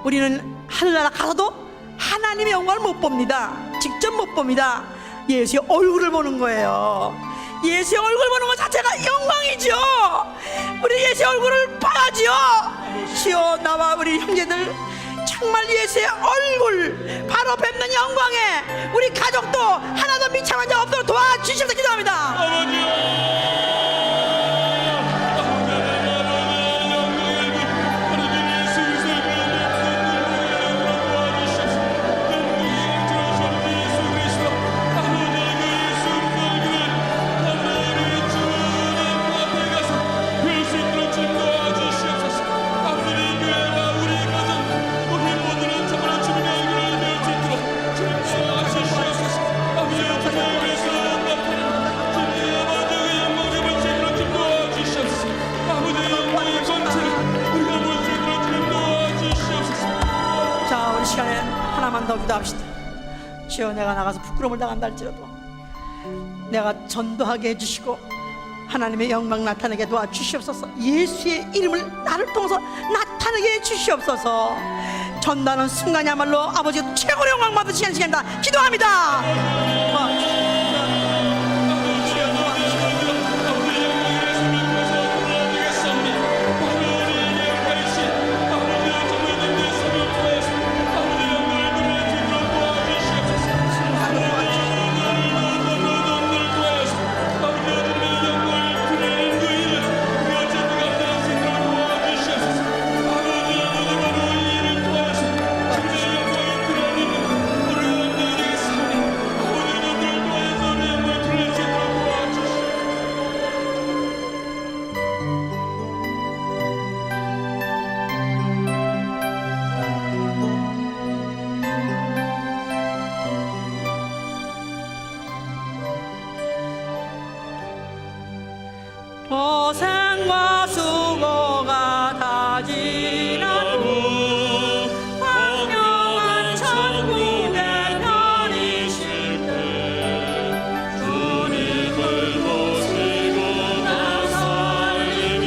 우리는 하늘나라 가서도 하나님의 영광을 못 봅니다. 직접 못 봅니다. 예수의 얼굴을 보는 거예요. 예수의 얼굴 보는 것 자체가 영광이죠. 우리 예수의 얼굴을 봐야지요. 주여, 나와 우리 형제들 정말 예수의 얼굴 바로 뵙는 영광에 우리 가족도 하나도 미참한 자 없도록 도와주시옵소서. 기도합니다. 하나만 더 기도합시다. 주여, 내가 나가서 부끄러움을 당한다 할지라도 내가 전도하게 해주시고 하나님의 영광 나타내게 도와주시옵소서. 예수의 이름을 나를 통해서 나타내게 해주시옵소서. 전도하는 순간이야말로 아버지가 최고의 영광 받으시는 시간이다. 기도합니다. 고생과 수고가 다 지나고 광명한 천국에 다니실 때 주님을 모시고 나살리니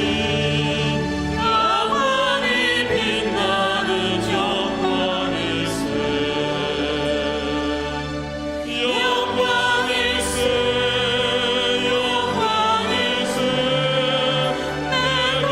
영원히 빛나는 영광일세. 영광일세. 내가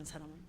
다른 사람은.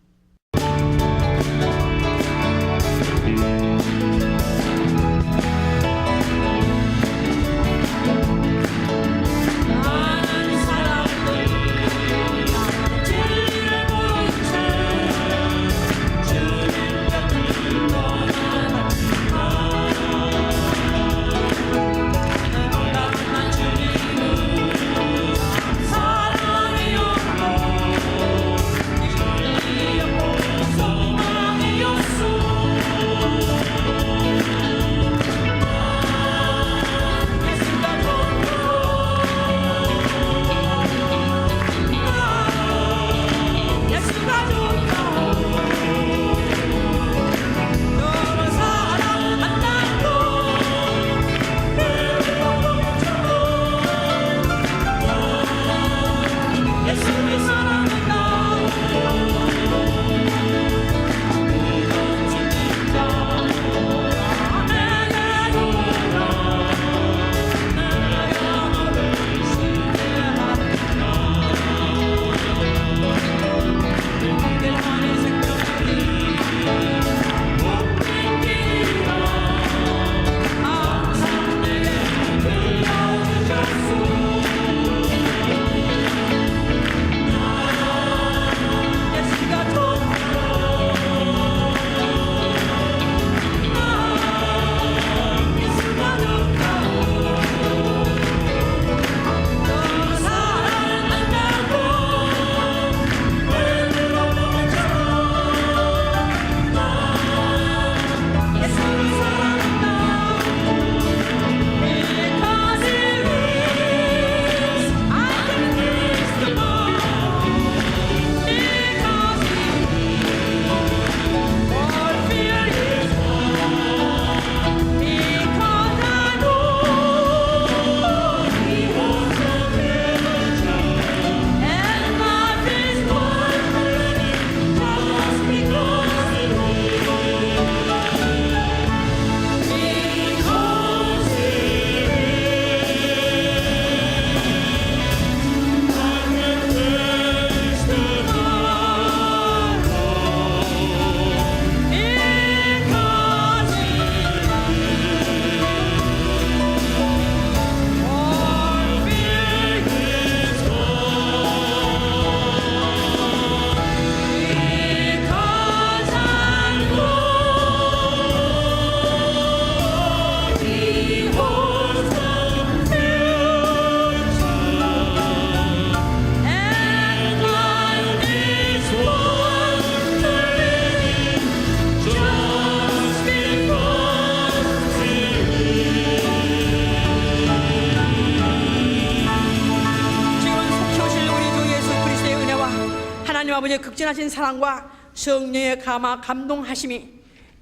하나님 아버지의 극진하신 사랑과 성령의 감동하심이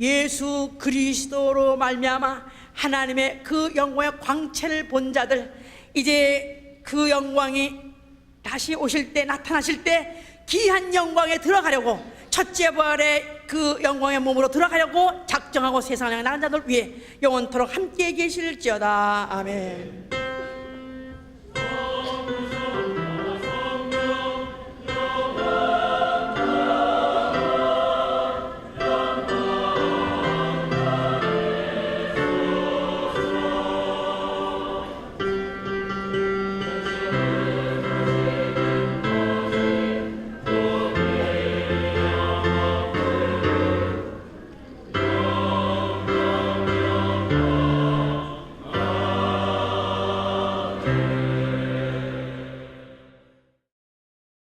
예수 그리스도로 말미암아 하나님의 그 영광의 광채를 본 자들, 이제 그 영광이 다시 오실 때, 나타나실 때 귀한 영광에 들어가려고, 첫째 부활의 그 영광의 몸으로 들어가려고 작정하고 세상을 향해 나간 자들 위해 영원토록 함께 계실지어다. 아멘.